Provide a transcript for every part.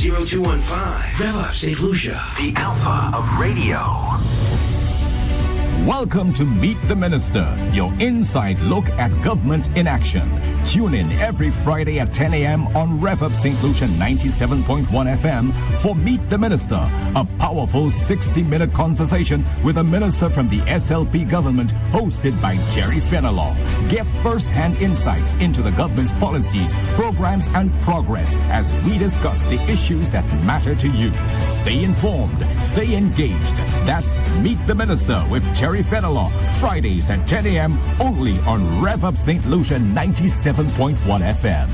0215. Rev-Up St. Lucia. The alpha of radio. Welcome to Meet the Minister, your inside look at government in action. Tune in every Friday at 10 a.m. on Rev-Up St. Lucia 97.1 FM for Meet the Minister, a powerful 60-minute conversation with a minister from the SLP government hosted by Jerry Fenelon. Get first-hand insights into the government's policies, programs, and progress as we discuss the issues that matter to you. Stay informed, stay engaged. That's Meet the Minister with Jerry Fenelon, Fridays at 10 a.m. only on Rev-Up St. Lucia 97.1 FM.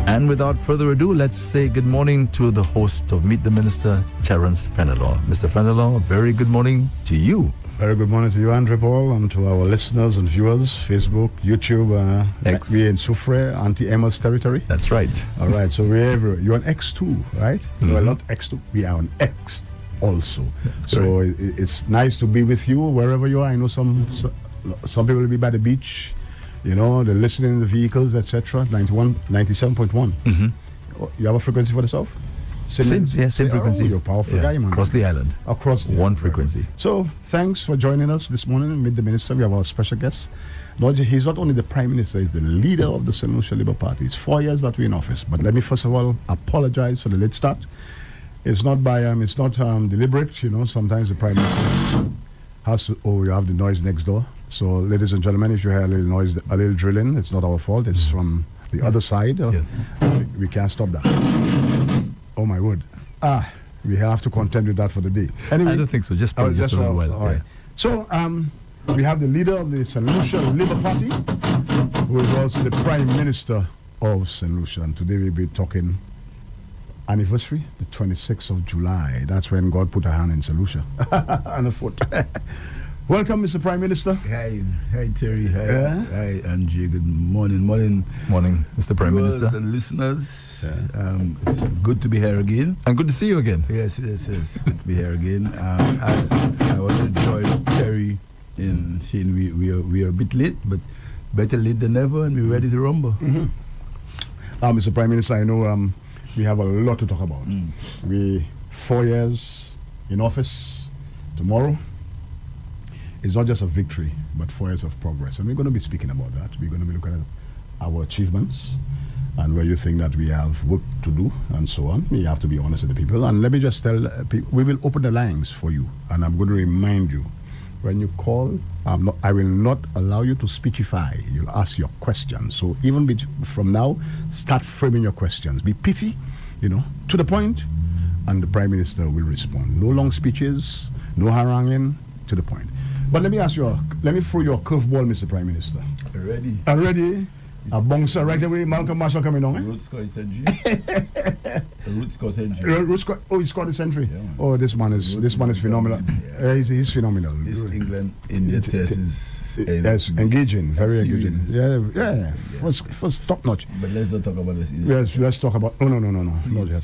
And without further ado, let's say good morning to the host of Meet the Minister, Terence Fenelon. Mr. Fenelon, a very good morning to you. Very good morning to you, Andre Paul, and to our listeners and viewers, Facebook, YouTube. X. We're in Soufrière, Auntie Emma's territory. That's right. All right, so we're everywhere. You're on X2, right? We're not X2. We are on X also. That's so it's nice to be with you wherever you are. I know some people will be by the beach, you know, they're listening in the vehicles, etc. 97.1. You have a frequency for the south? Same frequency. You're a powerful guy, man. Across the island. Across the One frequency. So, thanks for joining us this morning. Meet the Minister. We have our special guest. He's not only the Prime Minister, he's the leader of the St. Lucia Labour Party. It's 4 years that we're in office. But let me first of all apologize for the late start. It's not deliberate. You know, sometimes the Prime Minister has to, you have the noise next door. So, ladies and gentlemen, if you hear a little noise, a little drilling, it's not our fault. It's from the other side. Yes. We can't stop that. Oh my word. We have to contend with that for the day. Anyway, I don't think so. Just a little while. All right. So, we have the leader of the St. Lucia Labour Party, who is also the Prime Minister of St. Lucia. And today we'll be talking anniversary, the 26th of July. That's when God put a hand in St. Lucia and a foot. Welcome, Mr. Prime Minister. Hi Terry. Hi, Angie. Good morning. Morning, Mr. Prime Minister. And listeners. Good to be here again. And good to see you again. Yes. Good to be here again. As I want to join Terry in saying we are a bit late, but better late than never, and we're ready to rumble. Mr. Prime Minister, I know we have a lot to talk about. We 4 years in office tomorrow. It's not just a victory, but 4 years of progress. And we're going to be speaking about that. We're going to be looking at our achievements and where you think that we have work to do and so on. We have to be honest with the people. And let me just tell people, we will open the lines for you. And I'm going to remind you, when you call, I will not allow you to speechify. You'll ask your questions. So even from now, start framing your questions. Be pithy, to the point, and the Prime Minister will respond. No long speeches, no haranguing, to the point. But let me throw you a curveball, Mr. Prime Minister. Ready? Ready? A bouncer right away. Malcolm Marshall coming on, Root score century. He scored a century. Yeah. Oh, this man is phenomenal. Yeah. He's phenomenal. This England-India test is yes, engaging, very serious. engaging. Yeah. First top notch. But let's not talk about this. Yes, let's talk about. No, not yet.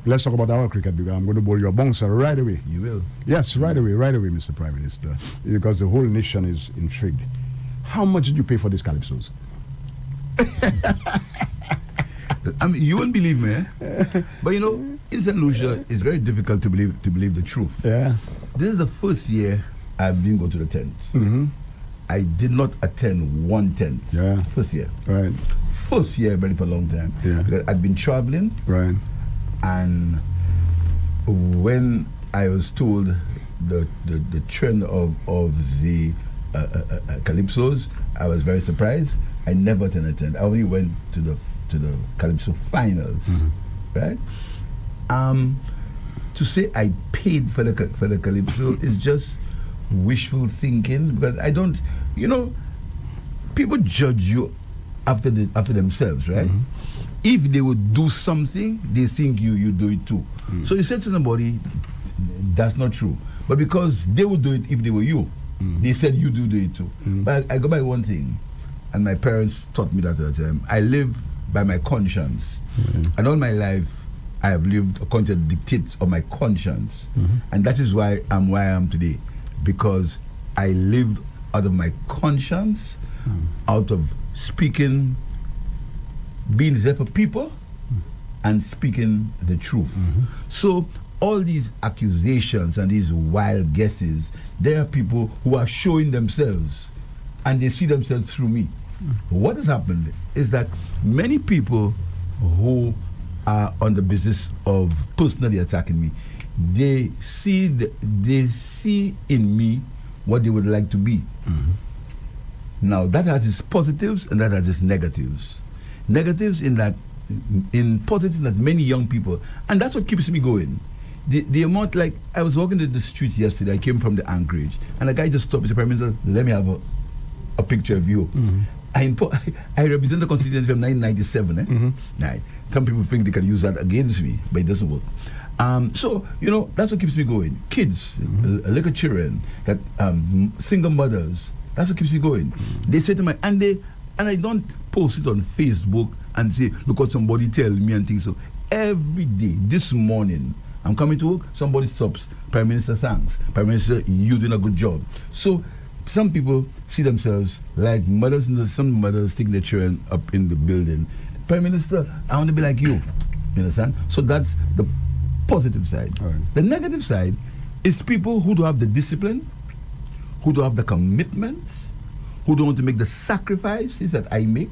Let's talk about our cricket because I'm going to bowl your bouncer right away. You will? Yes, right away, Mr. Prime Minister. Because the whole nation is intrigued. How much did you pay for these calypsos? I mean, you won't believe me, but in St. Lucia, it's very difficult to believe the truth. Yeah. This is the first year I didn't go to the tent. I did not attend one tent. Yeah. First year. Right. First year, I've been for a long time. Yeah. Because I'd been traveling. Right. And when I was told the trend of the calypsos, I was very surprised. I never attended. I only went to the calypso finals, right? To say I paid for the calypso is just wishful thinking because I don't. People judge you after themselves, right? If they would do something, they think you do it too. So you said to somebody, that's not true. But because they would do it if they were you, they said you do it too. But I go by one thing, and my parents taught me that at the time. I live by my conscience. And all my life, I have lived according to the dictates of my conscience. And that is why I'm where I am today. Because I lived out of my conscience, out of speaking being there for people and speaking the truth. So all these accusations and these wild guesses, there are people who are showing themselves and they see themselves through me. What has happened is that many people who are on the business of personally attacking me, they see in me what they would like to be. Now that has its positives and that has its negatives. Negatives in positives that many young people, and that's what keeps me going. The amount, like, I was walking in the street yesterday, I came from the Anchorage, and a guy just stopped, Mr. Prime Minister, let me have a picture of you. I represent the Constituent from 1997. Right. Some people think they can use that against me, but it doesn't work. So, that's what keeps me going. Kids, little children, that single mothers, that's what keeps me going. They say to me, and I don't post it on Facebook and say, look what somebody tell me and things. So every day, this morning, I'm coming to work, somebody stops, Prime Minister thanks, Prime Minister, you doing a good job. So some people see themselves like mothers, and some mothers take their children up in the building. Prime Minister, I want to be like you. You understand? So that's the positive side. Right. The negative side is people who don't have the discipline, who don't have the commitment, who don't want to make the sacrifices that I make,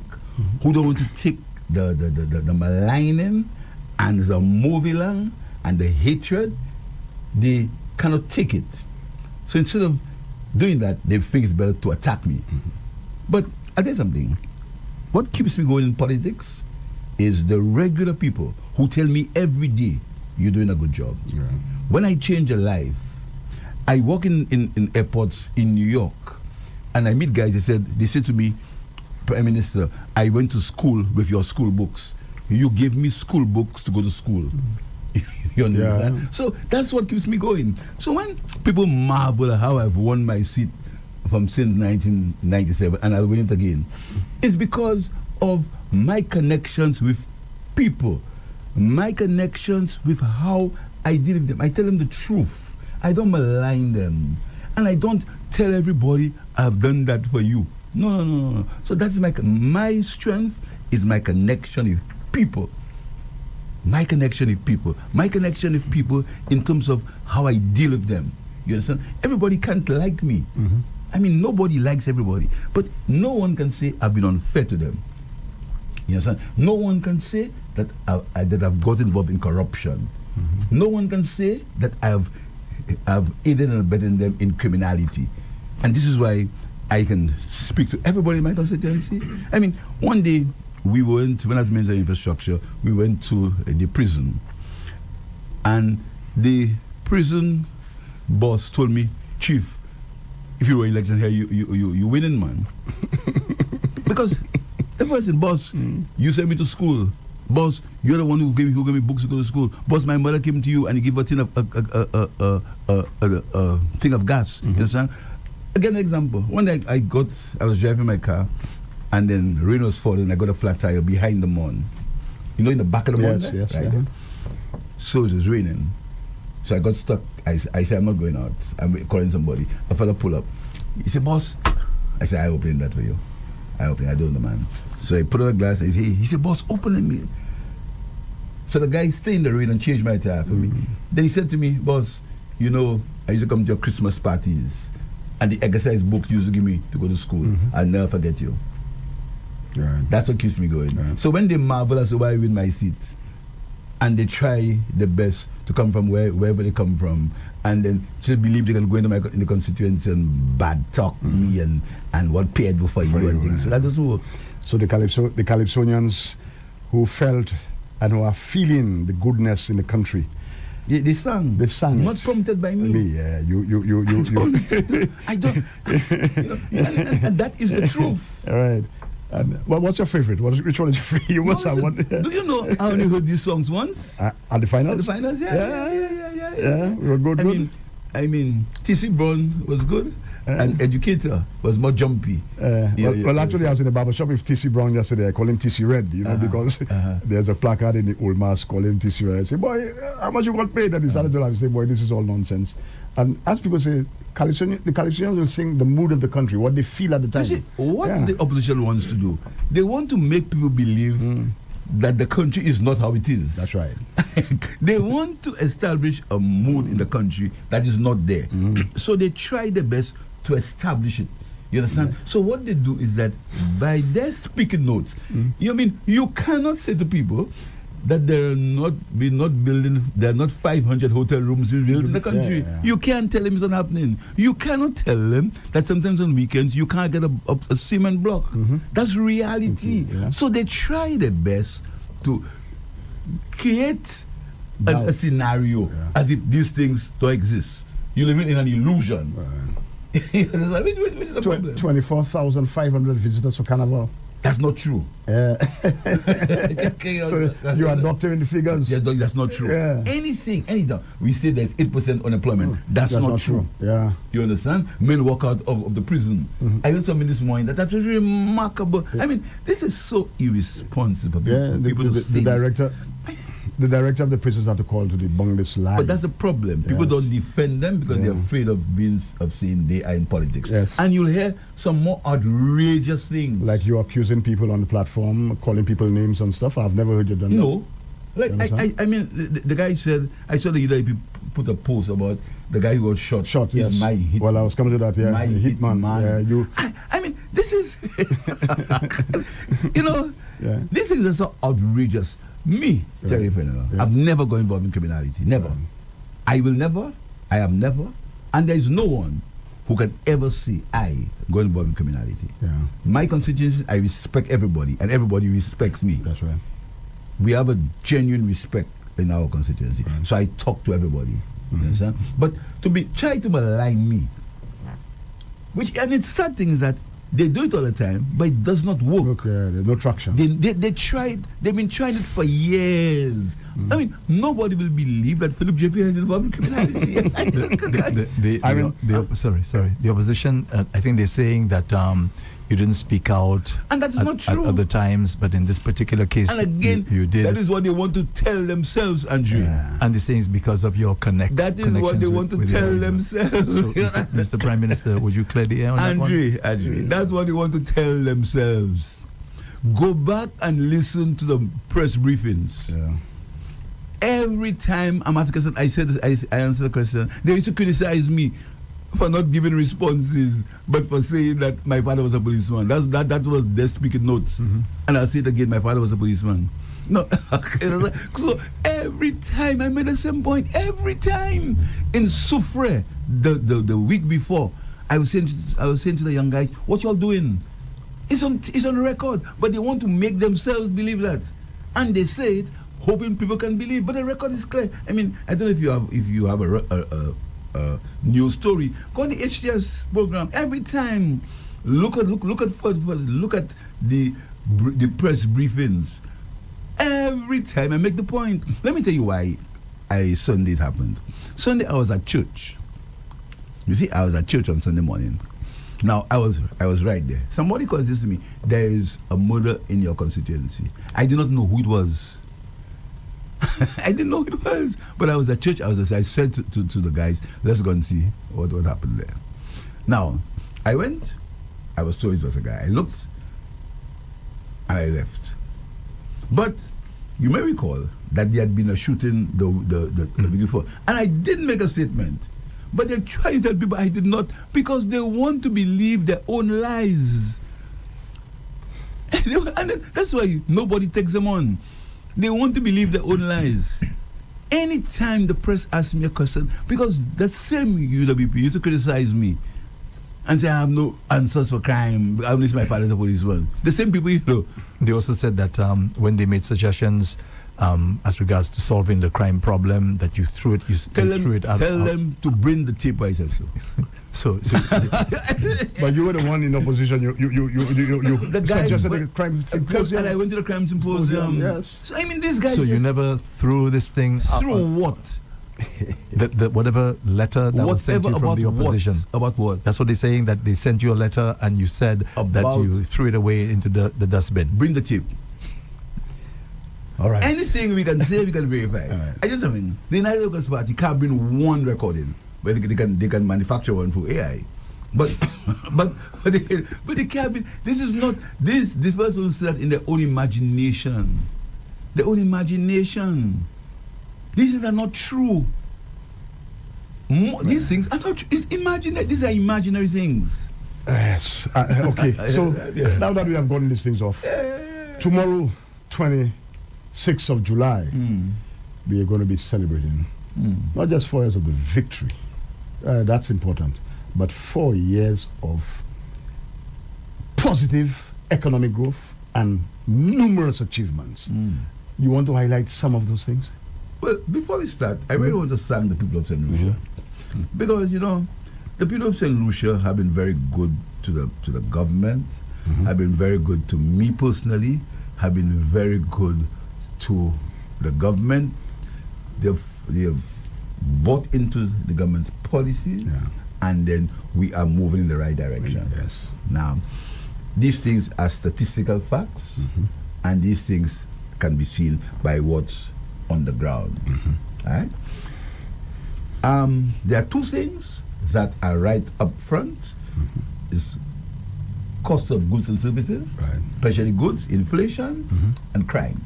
who don't want to take the maligning and the moving and the hatred. They cannot take it. So instead of doing that, they think it's better to attack me. But I'll tell you something. What keeps me going in politics is the regular people who tell me every day, you're doing a good job. Yeah. When I change a life, I walk in airports in New York, and I meet guys, they say to me, Prime Minister, I went to school with your school books. You gave me school books to go to school. You understand? Yeah. So that's what keeps me going. So when people marvel at how I've won my seat since 1997, and I'll win it again, it's because of my connections with people, my connections with how I deal with them. I tell them the truth. I don't malign them. And I don't tell everybody I've done that for you. No. So that's my strength is my connection with people. My connection with people. My connection with people in terms of how I deal with them. You understand? Everybody can't like me. I mean, nobody likes everybody. But no one can say I've been unfair to them. You understand? No one can say that I've got involved in corruption. No one can say that I've aided and abetted them in criminality. And this is why I can speak to everybody in my constituency. I mean, one day when I was Minister of Infrastructure, we went to the prison. And the prison boss told me, Chief, if you were elected here, you winning, man. Because the person, boss, you sent me to school. Boss, you're the one who gave me books to go to school. Boss, my mother came to you and he gave a thing of gas. You understand? Again, an example. One day I was driving my car, and then rain was falling. I got a flat tire behind the mon. You know, in the back of the mon. Yes. Right? So it was raining. So I got stuck. I said, I'm not going out. I'm calling somebody. A fella pull up. He said, boss. I said, I open that for you. I don't know, man. So I put on a glass. He said, boss, open it me. So the guy stayed in the rain and changed my tire for me. Then he said to me, boss, I used to come to your Christmas parties, and the exercise books you used to give me to go to school. I'll never forget you. Right. That's what keeps me going. Right. So when they marvel as to why I win my seat, and they try the best to come from wherever they come from, and then just believe they can go into in the constituency and bad talk me and what paid for you and things. So that doesn't work. So the Calypsonians who felt and who are feeling the goodness in the country. They sang. They sang. Not prompted by me. Yeah, you. I don't. And that is the truth. All right. And what's your favorite? Which one is your favorite? You must have one. Do you know I only heard these songs once? At the finals? At the finals, Yeah, we were good. I mean, T.C. Brown was good. And Educator was more jumpy. Actually, I was in the barber shop with T.C. Brown yesterday. I call him T.C. Red, because there's a placard in the old mask calling him T.C. Red. I say, boy, how much you got paid? And he started to laugh. I say, boy, this is all nonsense. And as people say, the Calypsonians will sing the mood of the country, what they feel at the time. You see, what the opposition wants to do, they want to make people believe that the country is not how it is. That's right. They want to establish a mood in the country that is not there. So they try their best to establish it. You understand? So what they do is that by their speaking notes, you cannot say to people that there are not 500 hotel rooms built in the country. You can't tell them it's not happening. You cannot tell them that sometimes on weekends you can't get a cement block. That's reality. So they try their best to create a scenario as if these things don't exist. You're living in an illusion. Which is the problem? 24,500 visitors for Carnival. That's not true. So you are doctoring the figures. Yeah, that's not true. Anything. We say there's 8% unemployment. That's not true. Yeah. You understand? Men walk out of the prison. I heard something this morning that was remarkable. I mean, this is so irresponsible. The director of the prisons had to call to debunk this lie. But that's the problem. People don't defend them because they're afraid of saying they are in politics. Yes. And you'll hear some more outrageous things. Like you accusing people on the platform, calling people names and stuff. I've never heard you done that. No. Like, I mean, the guy said, I saw the UDP put a post about the guy who was shot. Yes. My hit. Well, I was coming to that, My hitman. I mean, this is, this is so outrageous. Me, Terry Fenelon, I've never got involved in criminality. Never. I will never. I have never. And there is no one who can ever say I got involved in criminality. My constituency, I respect everybody, and everybody respects me. That's right. We have a genuine respect in our constituency. So I talk to everybody. You understand? But try to malign me, and it's sad thing is that they do it all the time, but it does not work. There's no traction. They tried. They've been trying it for years. I mean, nobody will believe that Philip JP is involved in criminality. The opposition. I think they're saying that you didn't speak out, and that's not true. At other times, but in this particular case, and again, you did. That is what they want to tell themselves, Andrew. And they're saying it's because of your connections. That is what they want to tell themselves. So, Mr. Prime Minister, would you clear the air on that one? Andrew, that's what they want to tell themselves. Go back and listen to the press briefings. Every time I'm asked a question, I answer the question. They used to criticize me for not giving responses, but for saying that my father was a policeman. That was their speaking notes. And I'll say it again, my father was a policeman. No, so every time I made the same point, every time in Soufre, the week before, I was saying to the young guys, what y'all doing? It's on record, but they want to make themselves believe that, and they say it hoping people can believe, but the record is clear. I mean, I don't know if you have a news story. Go on the HTS program every time. Look at the press briefings. Every time I make the point. Let me tell you why Sunday it happened. Sunday I was at church. You see, I was at church on Sunday morning. Now I was right there. Somebody calls this to me. There is a murder in your constituency. I did not know who it was. I didn't know who it was. But I was at church. I said to the guys, let's go and see what happened there. Now, I went. I was told it was a guy. I looked and I left. But you may recall that there had been a shooting the week before. And I did make a statement. But they try to tell people I did not, because they want to believe their own lies. And that's why nobody takes them on. They want to believe their own lies. Anytime the press asks me a question, because the same UWP used to criticize me and say I have no answers for crime, I only see my father as a policeman. The same people, They also said that when they made suggestions as regards to solving the crime problem, that you threw it out. Tell them to bring the tape by itself. So but you were the one in opposition. You suggested the crime symposium, and I went to the crime symposium. Yes. So I mean, these guys. So you never threw this thing through what? The whatever letter that was sent you from the opposition. About what? That's what they're saying. That they sent you a letter and you said that you threw it away into the dustbin. Bring the tape. All right. Anything we can say, we can verify. Right. The United Workers Party can't bring one recording, but they can manufacture one for AI. But they can't be. This is not this person said in their own imagination. their own imagination. These things are not true. These things are not true. These are imaginary things. Yes. Okay. So now that we have gotten these things off, tomorrow, 26th of July, we are going to be celebrating not just 4 years of the victory. That's important, but 4 years of positive economic growth and numerous achievements. You want to highlight some of those things? Well, before we start, I really want to thank the people of St. Lucia. Because, the people of St. Lucia have been very good to the government, have been very good to me personally, have been very good to the government. They've bought into the government's policies, and then we are moving in the right direction. Yes. Now, these things are statistical facts, and these things can be seen by what's on the ground. Right? There are two things that are right up front. Is cost of goods and services, especially goods, inflation, and crime.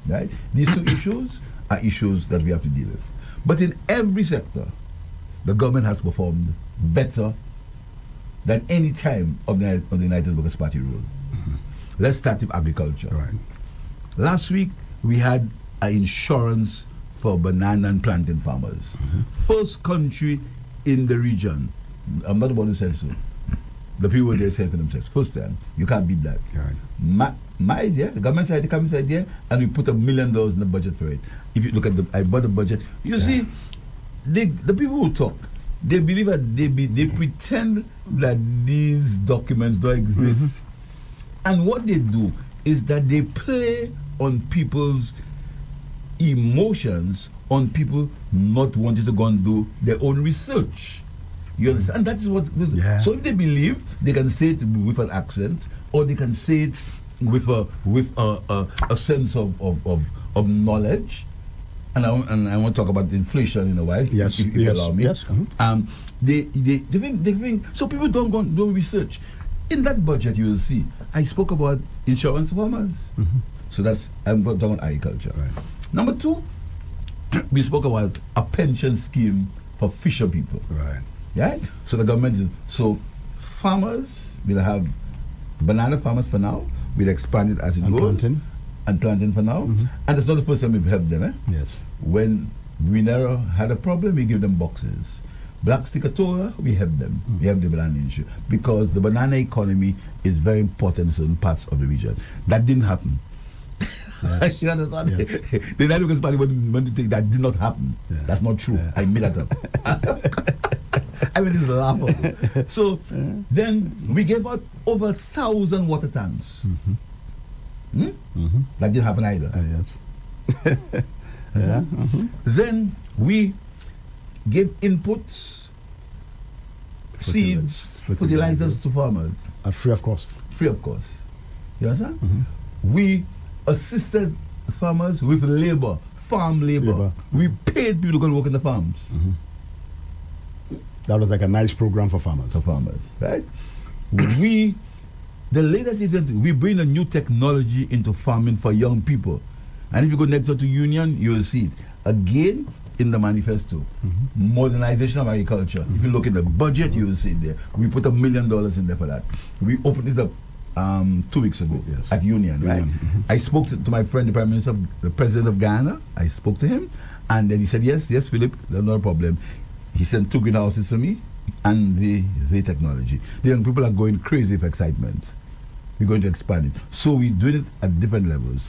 Right? These two issues are issues that we have to deal with. But in every sector, the government has performed better than any time of the United Workers' Party rule. Let's start with agriculture. Last week, we had an insurance for banana and plantain farmers. First country in the region. I'm not the one who said so. The people there said for themselves. First time. You can't beat that. My idea, the government side, the cabinet idea, and we put $1 million in the budget for it. If you look at I bought the budget, you see, the people who talk, they believe that they pretend that these documents don't exist. And what they do is that they play on people's emotions, on people not wanting to go and do their own research. You understand? And that is what. So if they believe, they can say it with an accent, or they can say it with a sense of knowledge. And I want to talk about inflation in a while. Yes, if you allow me. Yes. They think so. People don't go and do research. In that budget, you will see. I spoke about insurance farmers. So I'm talking about agriculture. Number two, we spoke about a pension scheme for fisher people. So the government farmers will have banana farmers for now. We'll expand it as it goes. And plantain for now. And it's not the first time we've helped them. Yes. When Winero had a problem, we give them boxes. Black Sticatora, we help them. We have the banana issue. Because the banana economy is very important in certain parts of the region. That didn't happen. You understand? The United Workers' Party want to think that did not happen. That's not true. I made that up. I mean, this is laughable. So then we gave out over 1,000 water tanks. That didn't happen either. Then we gave inputs, seeds, fertilizers to farmers. At free of cost. Free of cost. You understand? We assisted farmers with labor, farm labor. We paid people to go and work in the farms. That was like a nice program for farmers. Right? The latest is that we bring a new technology into farming for young people. And if you go next door to Union, you will see it. Again, in the manifesto, modernization of agriculture. If you look at the budget, you will see it there. We put $1 million in there for that. We opened this up 2 weeks ago at Union, right? I spoke to my friend, the Prime Minister, the President of Ghana. I spoke to him, and then he said, yes, Philip, there's no problem. He sent 2 greenhouses to me and the technology. The young people are going crazy for excitement. We're going to expand it. So we do it at different levels.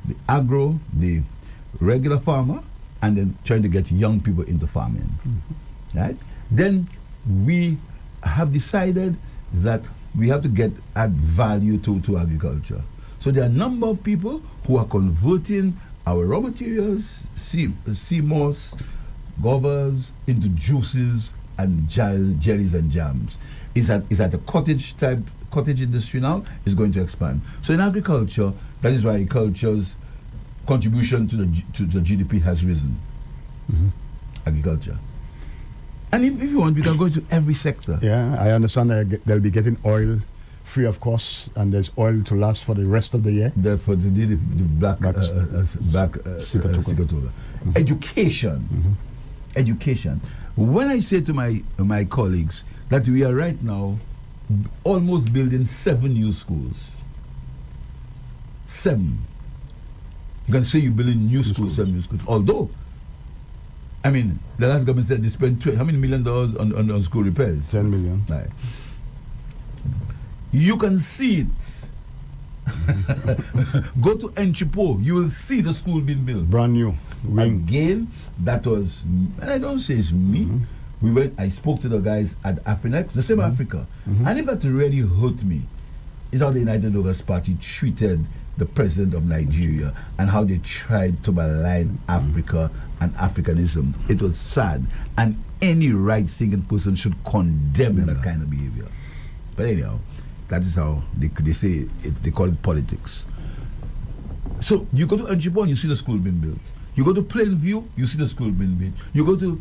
The agro, the regular farmer, and then trying to get young people into farming. Right? Then we have decided that we have to add value to agriculture. So there are a number of people who are converting our raw materials, sea moss, govers, into juices and jellies and jams. Is at a cottage industry now is going to expand. So in agriculture, that is why agriculture's contribution to the GDP has risen. Agriculture. And if you want, we can go to every sector. Yeah, I understand they'll be getting oil free of cost, and there's oil to last for the rest of the year. Therefore, the black Sikatoka. Education. Education. When I say to my colleagues that we are right now almost building 7 new schools. 7. You can say you're building new schools, 7 new schools. Although, I mean, the last government said they spent how many $1 million on school repairs? 10 million. Right. You can see it. Go to Enchipo, you will see the school being built. Brand new. Wing. Again, that was, and I don't say it's me. We went. I spoke to the guys at Afrinex, the same Africa, and if that really hurt me, is how the United Labour Party treated the president of Nigeria and how they tried to malign Africa and Africanism. It was sad, and any right-thinking person should condemn that kind of behavior. But anyhow, that is how they say it, they call it politics. So you go to Enchipo and you see the school being built. You go to Plainview, you see the school being built. You go to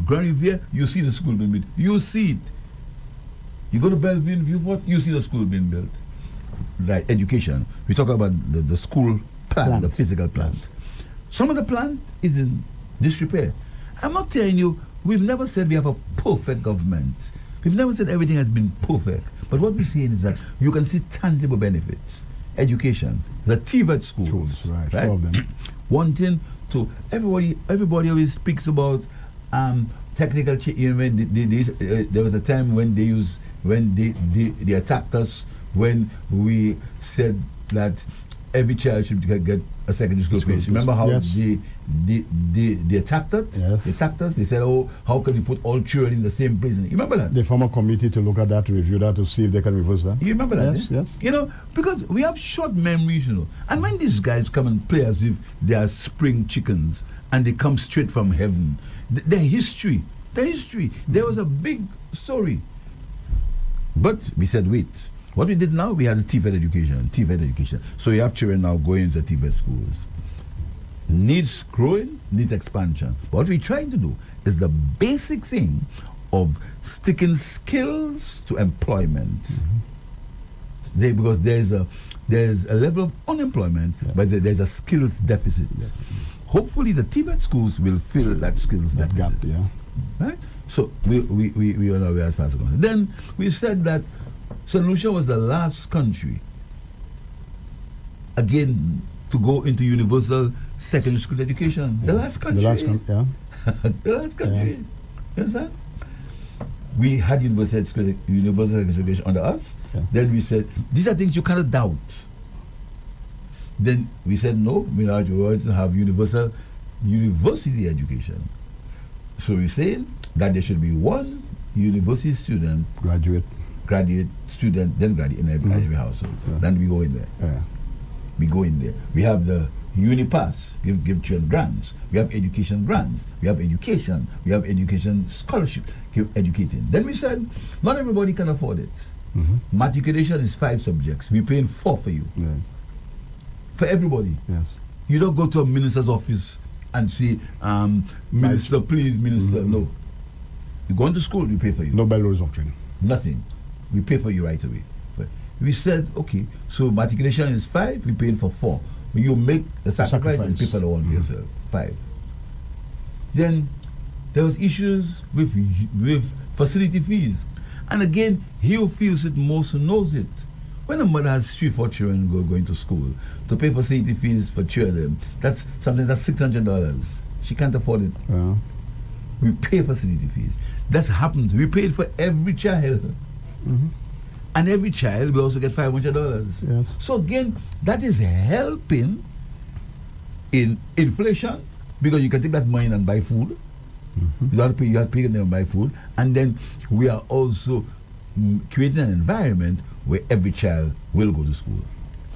Grand Riviere, you see the school being built. You see it. You go to Bellevue and Viewport, you see the school being built. Right, education. We talk about the school plant, the physical plant. Some of the plant is in disrepair. I'm not telling you, we've never said we have a perfect government. We've never said everything has been perfect. But what we're saying is that you can see tangible benefits. Education, the TVET schools, right? 4 of them. Wanting to, everybody always speaks about technical there was a time when they attacked us when we said that every child should get a secondary school place. Remember how they attacked us? Yes. They attacked us. They said, "Oh, how can you put all children in the same prison?" You remember that? They form a committee to look at that, to review that, to see if they can reverse that. You remember that? Yes, yes. You know, because we have short memories, you know. And when these guys come and play as if they are spring chickens and they come straight from heaven, their history, there was a big story. But we said, wait. What we did now, we had the TVET education. So you have children now going to TVET schools. Needs growing, needs expansion. But what we're trying to do is the basic thing of sticking skills to employment. Because there's a level of unemployment, but there's a skills deficit. Yes. Hopefully the TVET schools will fill that skills deficit. Gap, yeah. Right? So we are now as far as going. Then we said that St. Lucia was the last country, again, to go into universal secondary school education. Yeah. The last country. The last country, yeah. The last country. You understand? We had universal education under us. Yeah. Then we said, these are things you cannot doubt. Then we said, no, we are going to have university education. So we're saying that there should be one university student, graduate student, then graduate in every household. Yeah. Then we go in there. Yeah. We go in there. We have the UniPass, give children grants. We have education grants. We have education. We have education scholarship, educating. Then we said, not everybody can afford it. Matriculation is 5 subjects. We're paying 4 for you. Yeah. For everybody. Yes. You don't go to a minister's office and say, Minister, please, Minister. No. You go into school, we pay for you. No bell rules doctrine. Nothing. We pay for you right away. But we said, okay, so matriculation is 5, we're paying for 4. You make the sacrifice and pay for the one yourself. 5. Then there was issues with facility fees. And again, he who feels it most knows it. When a mother has 3-4 children going to school, to pay facility fees for children, that's something that's $600. She can't afford it. Yeah. We pay facility fees. That happens. We paid for every child. And every child will also get $500. Yes. So again, that is helping in inflation, because you can take that money and buy food. You have to pay them and buy food. And then we are also creating an environment where every child will go to school.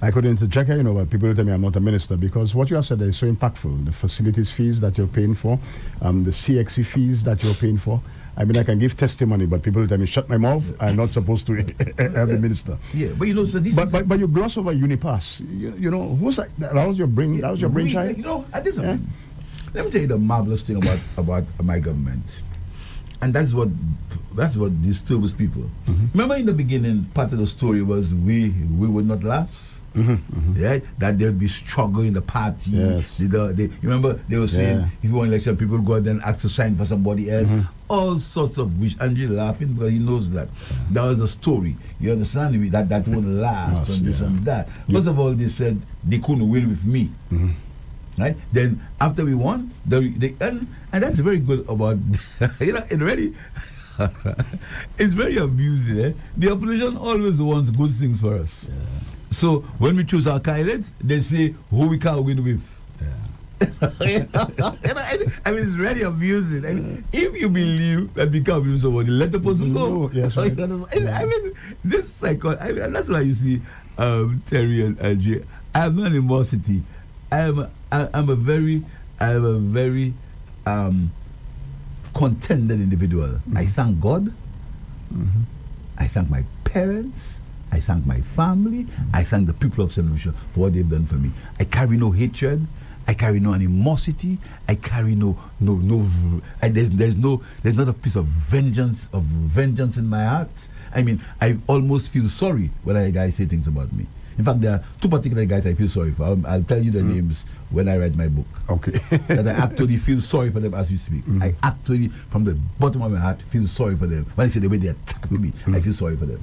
I could interject, but people tell me I'm not a minister, because what you have said is so impactful. The facilities fees that you're paying for, the CXC fees that you're paying for. I mean, I can give testimony, but people tell me, shut my mouth, I'm not supposed to have a minister. Yeah, but so this but you gloss over UniPass. You know, who's like, that was your brainchild? I did something. Let me tell you the marvelous thing about my government. And that's what disturbs people. Remember in the beginning, part of the story was we would not last. Yeah, that there'll be struggle in the party. Yes. Remember they were saying Yeah. if you want election, people go out and ask to sign for somebody else. All sorts of wish. Andrew laughing because he knows that that was the story. You understand me? That won't last and this and that. First of all, they said they couldn't win with me. Right? Then after we won, and that's very good about it really. It's very amusing. Eh? The opposition always wants good things for us. Yeah. So when we choose our candidates, they say who we can't win with. I mean, it's really amusing. I mean, if you believe that we can't win with somebody, let the person go. Yes, right. I mean, this cycle. I mean, that's why you see Terry and Ajay. I have no animosity. I'm a very contented individual. I thank God. I thank my parents. I thank my family. I thank the people of St. Lucia for what they've done for me. I carry no hatred. I carry no animosity. I carry there's not a piece of vengeance in my heart. I mean, I almost feel sorry when a guy say things about me. In fact, there are two particular guys I feel sorry for. I'll tell you the names when I write my book. Okay. That I actually feel sorry for them as we speak. I actually, from the bottom of my heart, feel sorry for them. When I say the way they attack me, I feel sorry for them.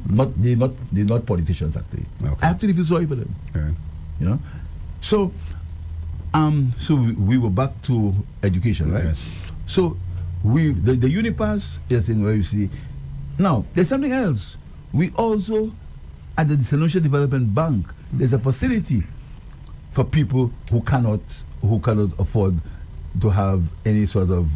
They're not politicians actually. Okay. I actually feel sorry for them. Okay. You know, so we were back to education, right? Yes. So the Unipass is a thing where you see. Now there's something else. We also at the St. Lucia Development Bank there's a facility for people who cannot afford to have any sort of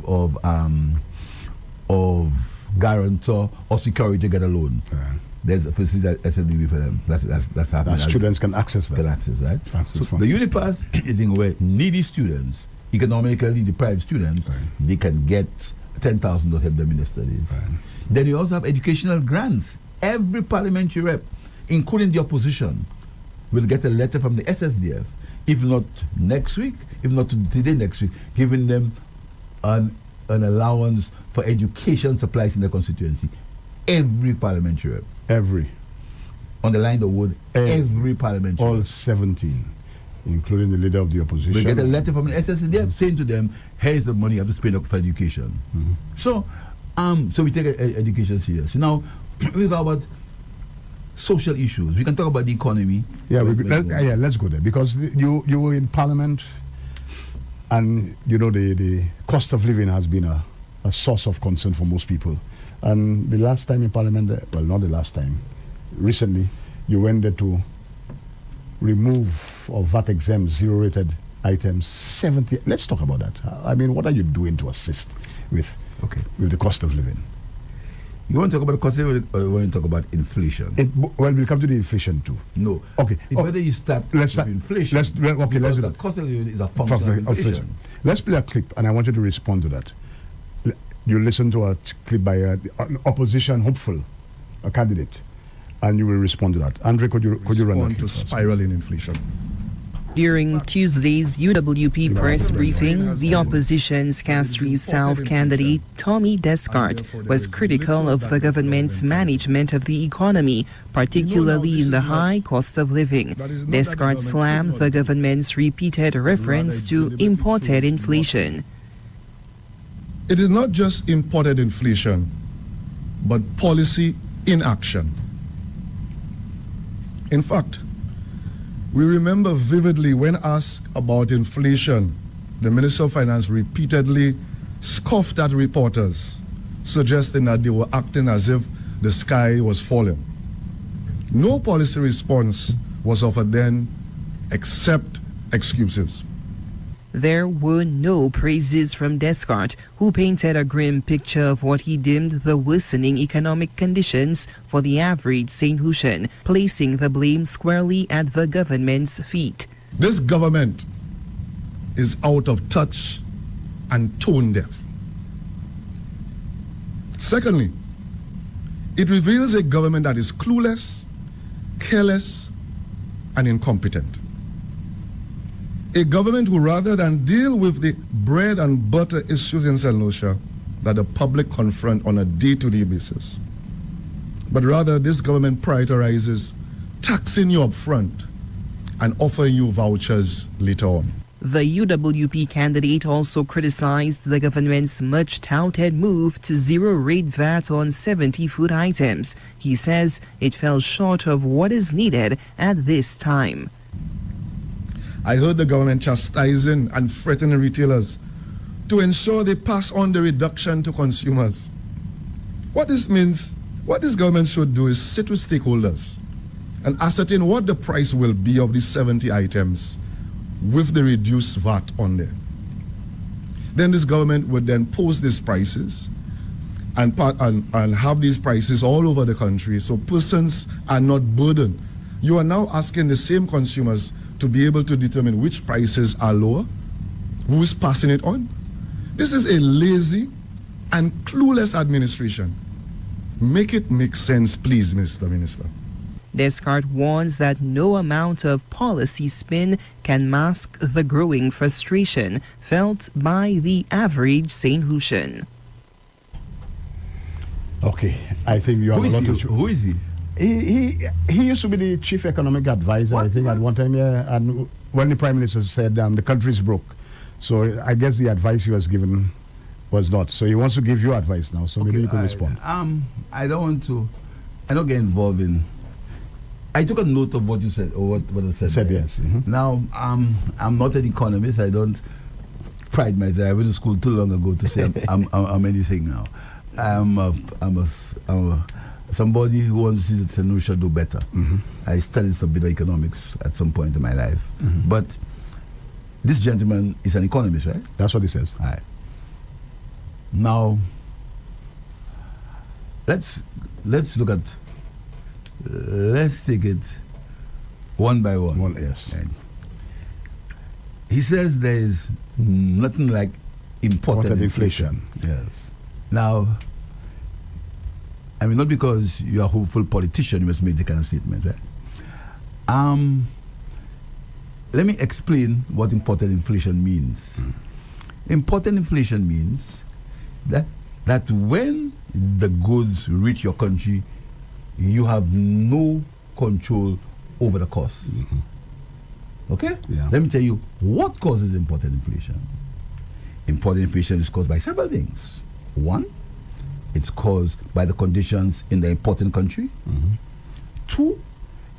guarantor or security to get a loan. Right. There's a facility at SLDB for them. That's happening. That students can access that. Can access, right? Access So funds. the Unipass is a thing where needy students, economically deprived students, they can get 10,000 to help them in their studies. Right. Then you also have educational grants. Every parliamentary rep, including the opposition, will get a letter from the SSDF, if not next week, if not today next week, giving them an allowance for education supplies in the constituency. Every parliamentary rep. Every. Underline the word every parliamentary All rep. 17, including the leader of the opposition. We get a letter from the SSDF saying to them, here's the money you have to spend for education. So we take education seriously. Now, we talk about social issues. We can talk about the economy. Yeah, let's go there because you were in Parliament, and you know the cost of living has been a source of concern for most people. And the last time in Parliament, well, not the last time, recently, you went there to remove or VAT exempt zero-rated items 70. Let's talk about that. I mean, what are you doing to assist with the cost of living? You want to talk about cost of living or you want to talk about inflation? Well, we'll come to the inflation too. No. Okay. It's whether you start with inflation. Let's do the that. cost of living is a function of inflation. Let's play a clip, and I want you to respond to that. You listen to a clip by an opposition hopeful, a candidate, and you will respond to that. Andre, could you run that? Respond to spiraling inflation. During Tuesday's UWP press briefing, the opposition's Castries South candidate Tommy Descartes was critical of the government's management of the economy, particularly in the high cost of living. Descartes slammed the government's repeated reference to imported inflation. It is not just imported inflation, but policy inaction. In fact, we remember vividly when asked about inflation, the Minister of Finance repeatedly scoffed at reporters, suggesting that they were acting as if the sky was falling. No policy response was offered then except excuses. There were no praises from Descartes, who painted a grim picture of what he deemed the worsening economic conditions for the average St. Lucian, placing the blame squarely at the government's feet. This government is out of touch and tone deaf. Secondly, it reveals a government that is clueless, careless, and incompetent. A government who, rather than deal with the bread and butter issues in St. Lucia, that the public confront on a day-to-day basis. But rather, this government prioritizes taxing you up front and offering you vouchers later on. The UWP candidate also criticized the government's much-touted move to zero-rate VAT on 70 food items. He says it fell short of what is needed at this time. I heard the government chastising and threatening retailers to ensure they pass on the reduction to consumers. What this means, what this government should do is sit with stakeholders and ascertain what the price will be of these 70 items with the reduced VAT on there. Then this government would then post these prices and have these prices all over the country so persons are not burdened. You are now asking the same consumers to be able to determine which prices are lower, who's passing it on. This is a lazy and clueless administration. Make it make sense, please, Mr. Minister. Descartes warns that no amount of policy spin can mask the growing frustration felt by the average St. Lucian. Okay, I think you have a lot to... Who is he? He used to be the chief economic advisor, I think, at one time, yeah. And when the prime minister said the country is broke, so I guess the advice he was given was not. So he wants to give you advice now, so maybe you can respond. I don't get involved in... I took a note of what you said, or what I said. Yes. Mm-hmm. Now, I'm not an economist. I don't pride myself. I went to school too long ago to say I'm anything now. I'm somebody who wants to see the St. Lucia do better. Mm-hmm. I studied some bit of economics at some point in my life. Mm-hmm. But this gentleman is an economist, right? That's what he says. All right. Now, let's look at... let's take it one by one. Yes. Right. He says there is nothing like imported inflation. Yes. Now, I mean, not because you are a hopeful politician, you must make the kind of statement, right? Let me explain what imported inflation means. Imported inflation means that when the goods reach your country, you have no control over the cost. Mm-hmm. Okay? Yeah. Let me tell you what causes imported inflation. Imported inflation is caused by several things. One, it's caused by the conditions in the importing country. Mm-hmm. Two,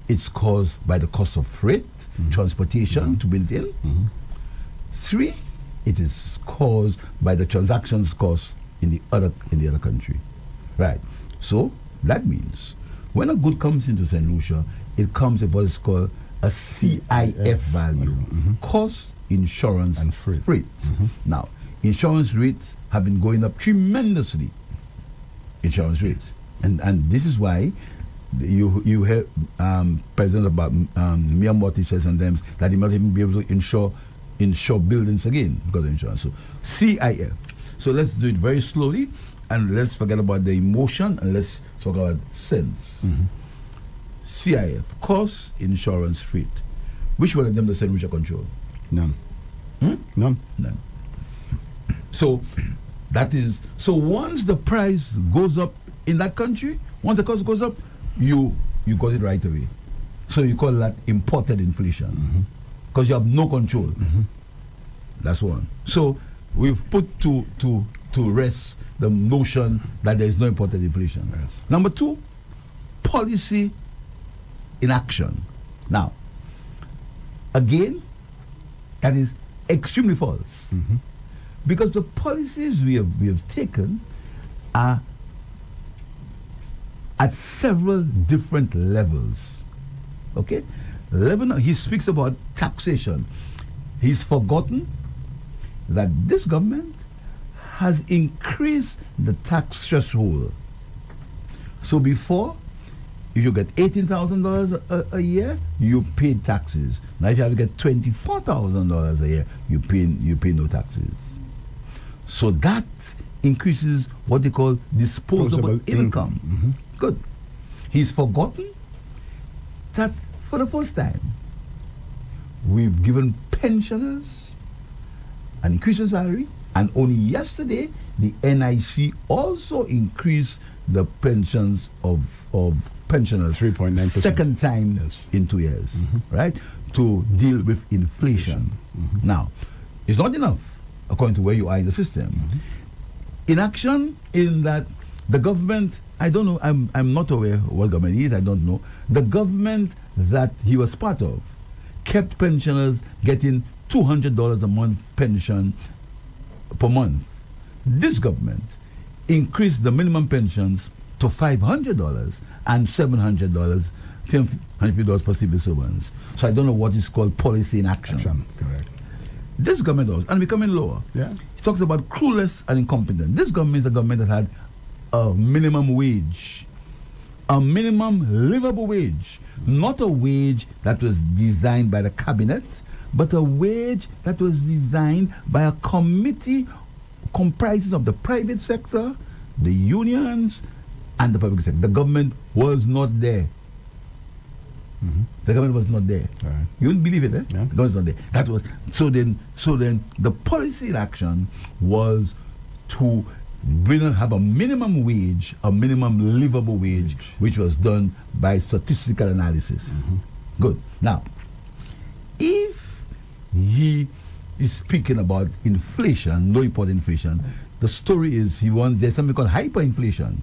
it's caused by the cost of freight, transportation to build in. Mm-hmm. Three, it is caused by the transactions cost in the other country. Right. So that means when a good comes into St. Lucia, it comes with what is called a CIF value, cost, insurance, and freight. Mm-hmm. Now, insurance rates have been going up tremendously. Insurance rates, and this is why you hear President Miyamoto says and them that he might even be able to insure buildings again because of insurance. So CIF. So let's do it very slowly, and let's forget about the emotion and let's talk about sense. Mm-hmm. CIF, cost, insurance, freight. Which one of them does St. Lucia control? None. None. So that is, so once the price goes up in that country, once the cost goes up, you got it right away. So you call that imported inflation because you have no control. Mm-hmm. That's one. So we've put to rest the notion that there is no imported inflation. Yes. Number two, policy inaction. Now, again, that is extremely false. Mm-hmm. Because the policies we have taken are at several different levels. Okay? Lebanon, he speaks about taxation. He's forgotten that this government has increased the tax threshold. So before, if you get $18,000 a year, you pay taxes. Now if you have to get $24,000 a year, you pay no taxes. So that increases what they call disposable income. Mm-hmm. Good. He's forgotten that for the first time, we've given pensioners an increase in salary And only yesterday, the NIC also increased the pensions of pensioners 3.9%. second time Yes. in 2 years, right? To deal with inflation. Now, it's not enough, according to where you are in the system. Inaction in that the government, I don't know, I'm not aware what government is, I don't know. The government that he was part of kept pensioners getting $200 a month pension per month. This government increased the minimum pensions to $500 and $700 for civil servants. So I don't know what is called policy in action. Correct. This government does, and becoming lower. Yeah. He talks about clueless and incompetent. This government is a government that had a minimum wage, a minimum livable wage, not a wage that was designed by the cabinet, but a wage that was designed by a committee comprising of the private sector, the unions, and the public sector. The government was not there. The government was not there. Right. You wouldn't believe it, eh? Yeah. The government was not there. That was so. Then the policy in action was to have a minimum wage, a minimum livable wage, which was done by statistical analysis. Good. Now, if he is speaking about inflation, low import inflation, the story is there's something called hyperinflation.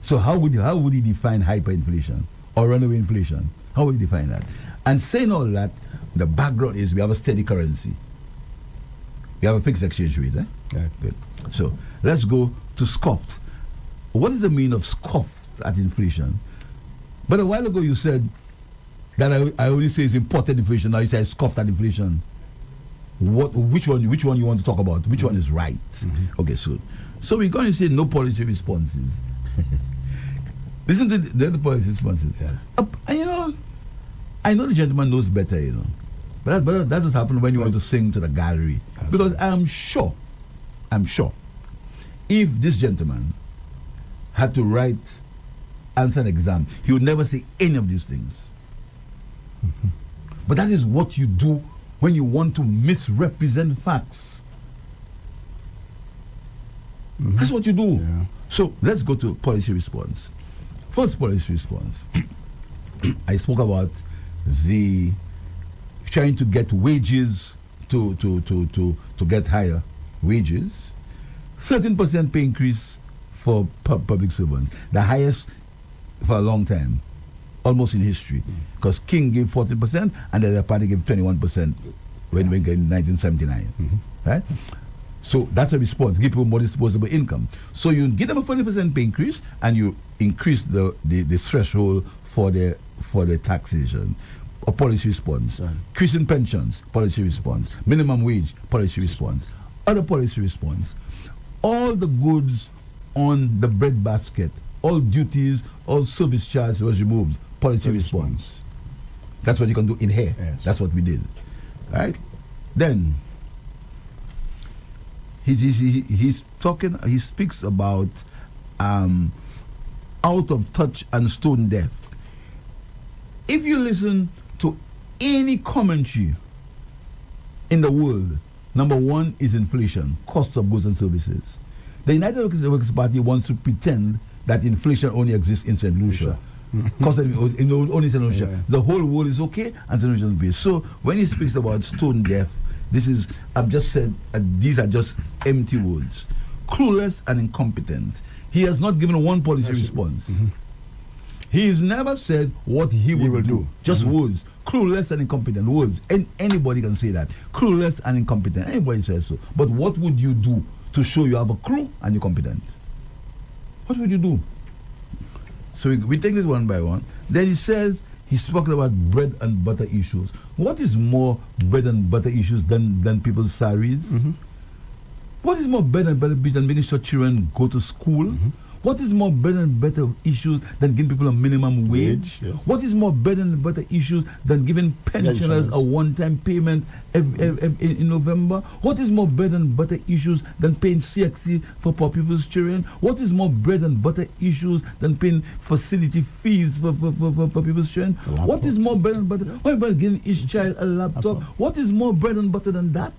So how would he define hyperinflation or runaway inflation? How would he define that? And saying all that, the background is we have a steady currency. We have a fixed exchange rate. Yeah. Good. So let's go to scoffed. What is the meaning of scoffed at inflation? But a while ago you said that I only say it's imported inflation. Now you say scoffed at inflation. Which one you want to talk about? Which one is right? Okay, so we're going to say no policy responses. Listen to the other policy responses. Yes. And I know the gentleman knows better, but that just happens when you want to sing to the gallery. That's Because right. I'm sure, if this gentleman had to answer an exam, he would never say any of these things. But that is what you do when you want to misrepresent facts. That's what you do. Yeah. So let's go to policy response. First policy response. I spoke about the trying to get wages to get higher wages. 13% pay increase for public servants, the highest for a long time, almost in history. Because King gave 40% and the other party gave 21% when we in 1979, right? So that's a response. Give people more disposable income. So you give them a 40% pay increase and you increase the threshold for the taxation. A policy response. Right. Increasing pensions, policy response. Minimum wage, policy response. Other policy response. All the goods on the bread basket, all duties, all service charges was removed. Policy response. That's what you can do in here. Yes. That's what we did. Right? Then he speaks about out of touch and stone deaf. If you listen to any commentary in the world, number one is inflation, costs of goods and services. The United Workers' Party wants to pretend that inflation only exists in St. Lucia. Cost of, only St. Lucia. Yeah. The whole world is okay and St. Lucia is okay. So when he speaks about stone deaf, I've just said these are just empty words. Clueless and incompetent. He has not given one policy response. He has never said what he will do. Just words. Clueless and incompetent. Words. And anybody can say that. Clueless and incompetent. Anybody says so. But what would you do to show you have a clue and you're competent? What would you do? So we take this one by one. Then he spoke about bread and butter issues. What is more bread and butter issues than people's salaries? What is more bread and butter than making sure children go to school? What is more bread and butter issues than giving people a minimum wage? Yeah. What is more bread and butter issues than giving pensioners a one-time payment in November? What is more bread and butter issues than paying CXC for poor people's children? What is more bread and butter issues than paying facility fees for people's children? What is more bread and butter? What about giving each child a laptop? What is more bread and butter than that?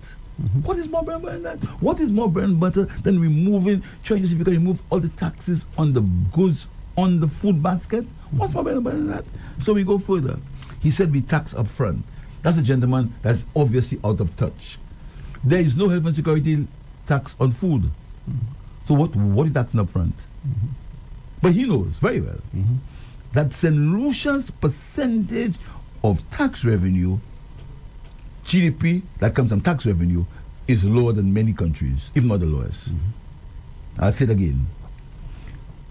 What is more bread and butter than that? What is more bread and butter than trying to see if you can remove all the taxes on the goods on the food basket? What's more bread and butter than that? So we go further. He said we tax up front. That's a gentleman that's obviously out of touch. There is no health and security tax on food. So what are you taxing up front? But he knows very well that St. Lucia's percentage of tax revenue, GDP that comes from tax revenue, is lower than many countries, if not the lowest. I'll say it again.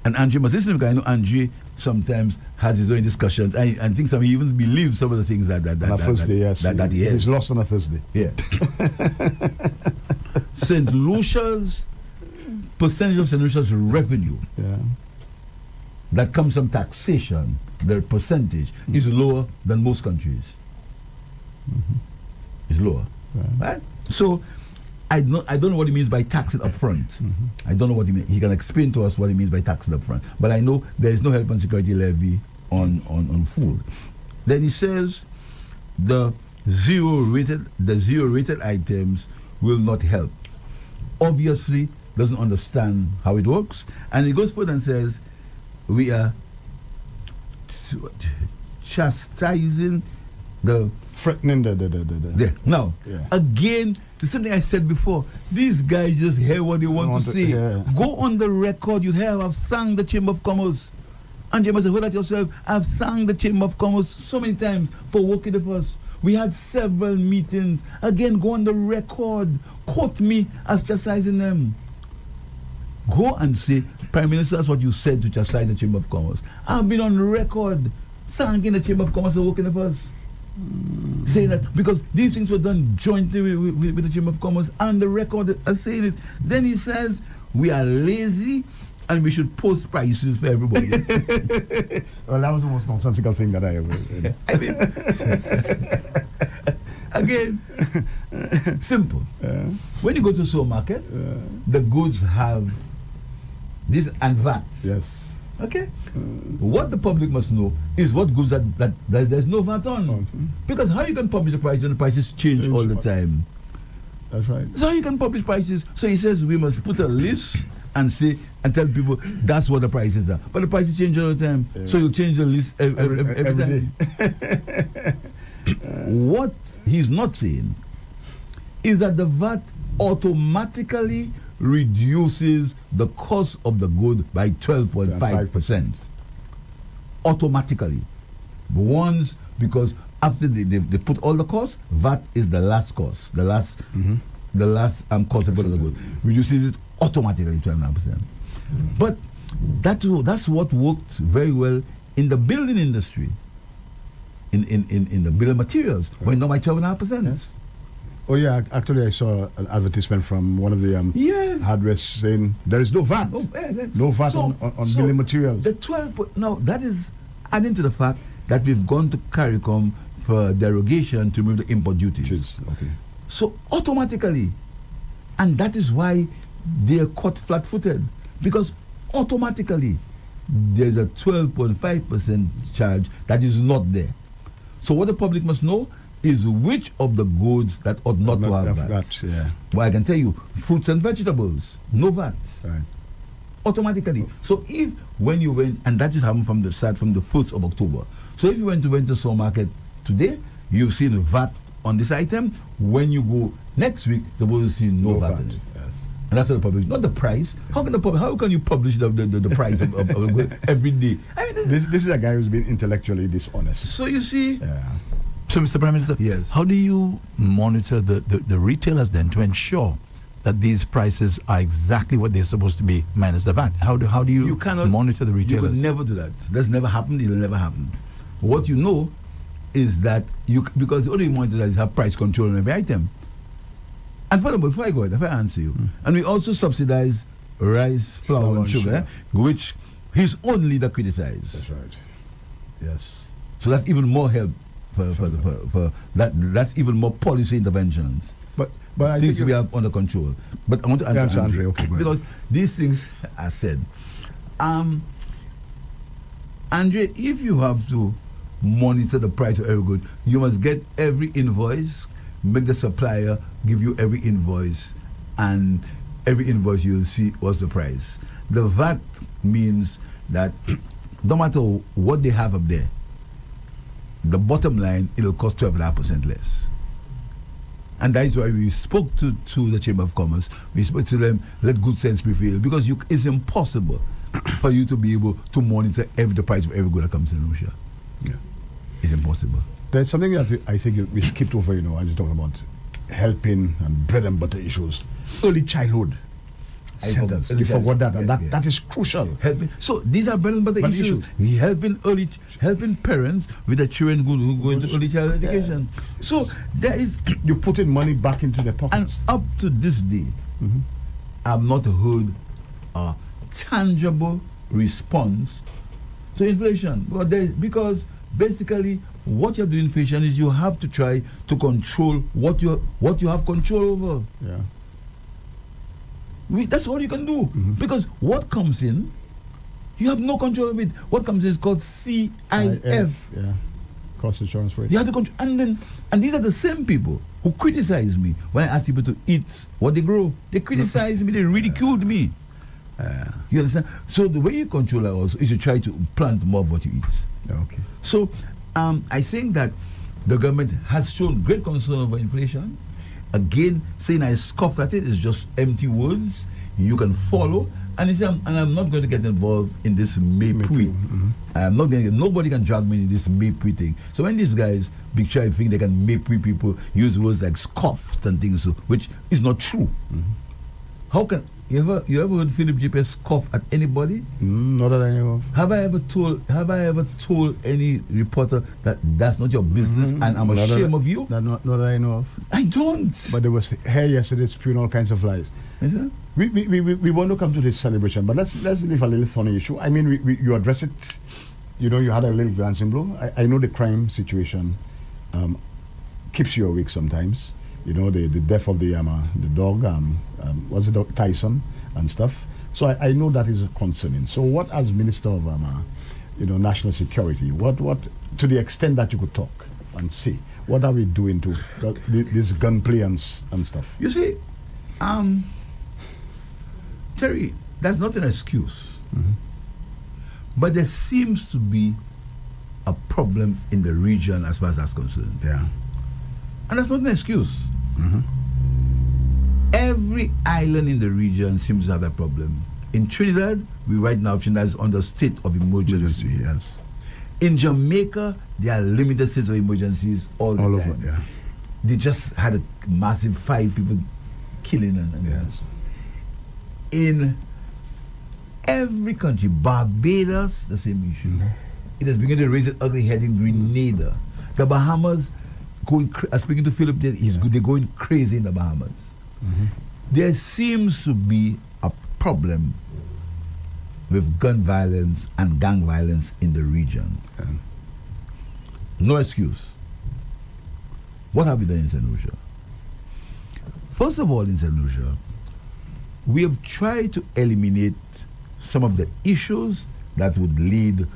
And Andre must listen, because I know Andre sometimes has his own discussions and thinks he even believes some of the things that he has. He's lost on a Thursday. Yeah. St. Lucia's percentage of St. Lucia's revenue that comes from taxation, their percentage is lower than most countries. It's lower. Right? So I don't know what he means by taxing up front. I don't know what he means. He can explain to us what he means by taxing up front. But I know there is no health and security levy on food. Then he says the zero rated items will not help. Obviously doesn't understand how it works. And he goes further and says we are chastising threatening Now, again, the same thing I said before. These guys just hear what they want to say. Go on the record. You hear I've sang the Chamber of Commerce. And you must have heard that yourself. I've sang the Chamber of Commerce so many times for working with us. We had several meetings. Again, go on the record. Quote me as chastising them. Go and say, Prime Minister, that's what you said to chastise the Chamber of Commerce. I've been on record thanking the Chamber of Commerce for working with us. Saying that because these things were done jointly with the Chamber of Commerce, and the record is saying it. Then he says we are lazy and we should post prices for everybody. Well, that was the most nonsensical thing that I ever heard. I mean, again, simple. When you go to a supermarket, the goods have this and VAT. Yes. Okay? What the public must know is what goods that there's no VAT on. Because how you can publish the price when the prices change all the time? That's right. So how you can publish prices? So he says we must put a list and say and tell people that's what the prices are. But the prices change all the time. So you change the list every time. What he's not saying is that the VAT automatically reduces the cost of the good by 12.5%. Automatically. Once, because after they put all the costs, VAT is the last cost, the last cost of the good. Reduces it automatically 12.5%. But that's what worked very well in the building industry, in the building materials, went down by 12.5%. Yes. Oh yeah, actually I saw an advertisement from one of the hardware saying there is no VAT. No VAT on building materials. The 12, now that is adding to the fact that we've gone to CARICOM for derogation to remove the import duties. Okay. So automatically, and that is why they are caught flat-footed, because automatically there's a 12.5% charge that is not there. So what the public must know is which of the goods that ought not to have VAT. Well, I can tell you, fruits and vegetables, no VAT. Right. Automatically. So if when you went, and that is happened from the 1st of October. So if you went to the supermarket today, you've seen VAT on this item. When you go next week, you're supposed to see no VAT. Yes. And that's what the public, not the price. How can you publish the price of every day? I mean, this is a guy who's been intellectually dishonest. So you see. Yeah. So, Mr. Prime Minister, yes. How do you monitor the retailers then to ensure that these prices are exactly what they're supposed to be minus the VAT? How do you monitor the retailers? You could never do that. That's never happened. It'll never happen. What you know is that because the only monitor that is have price control on every item. And furthermore, before I go ahead, if I answer you, and we also subsidize rice, flour, and sugar, which his own leader criticized. That's right. Yes. So that's even more help for that. That's even more policy interventions. But I things think we have under control. But I want to answer Andre. Okay, because these things are said. Andre, if you have to monitor the price of every good, you must get every invoice, make the supplier give you every invoice, and every invoice you'll see what's the price. The VAT means that no matter what they have up there, the bottom line, it'll cost 12.5% less. And that is why we spoke to the Chamber of Commerce. We spoke to them, let good sense prevail, because it's impossible for you to be able to monitor the price of every good that comes in Russia. Yeah. It's impossible. There's something that I think we skipped over, I was talking about helping and bread and butter issues. Early childhood centers. You forgot that, and that is crucial. Helping. So these are bread and butter issues. We helping parents with the children who go into early child education. So there is you putting money back into their pockets. And up to this day, I've not heard a tangible response to inflation. Because basically what you have to do inflation is you have to try to control what you have control over. Yeah. That's all you can do. Because what comes in, you have no control of it. What comes in is called CIF. Yeah. Cost insurance rate. You have to control, and these are the same people who criticize me when I ask people to eat what they grow. They criticize me. They ridiculed me. You understand? So the way you control it also is to try to plant more of what you eat. Okay. So I think that the government has shown great concern over inflation. Again, saying I scoff at it is just empty words. You can follow, and I'm not going to get involved in this Maypui. I'm not going to. Nobody can drag me in this Maypui thing. So when these guys, big try think they can Maypui people use words like scoffed and things, which is not true. How can you ever heard Philip JP scoff at anybody? Not that I know of. Have I ever told any reporter that that's not your business and I'm ashamed of you? Not that I know of. I don't. But there was hair yesterday spewing all kinds of lies. Is it? We want to come to this celebration, but let's leave a little funny issue. I mean, you address it. You had a little glancing blow. I know the crime situation keeps you awake sometimes. The death of the dog, was it dog Tyson and stuff. So I know that is concerning. So what, as Minister of National Security, what to the extent that you could talk and say, what are we doing to this gunplay and stuff? You see, Terry, that's not an excuse. But there seems to be a problem in the region as far as that's concerned. Yeah. And that's not an excuse. Every island in the region seems to have a problem. In Trinidad, Trinidad is under state of emergency. Yes. In Jamaica, there are limited states of emergencies all the time. Over, yeah. They just had a massive 5 people killing and yes. In every country, Barbados, the same issue. It has begun to raise its ugly head in Grenada. The Bahamas, speaking to Philip, they're going crazy in the Bahamas. There seems to be a problem with gun violence and gang violence in the region. No excuse. What have we done in St. Lucia? First of all, in St. Lucia, we have tried to eliminate some of the issues that would lead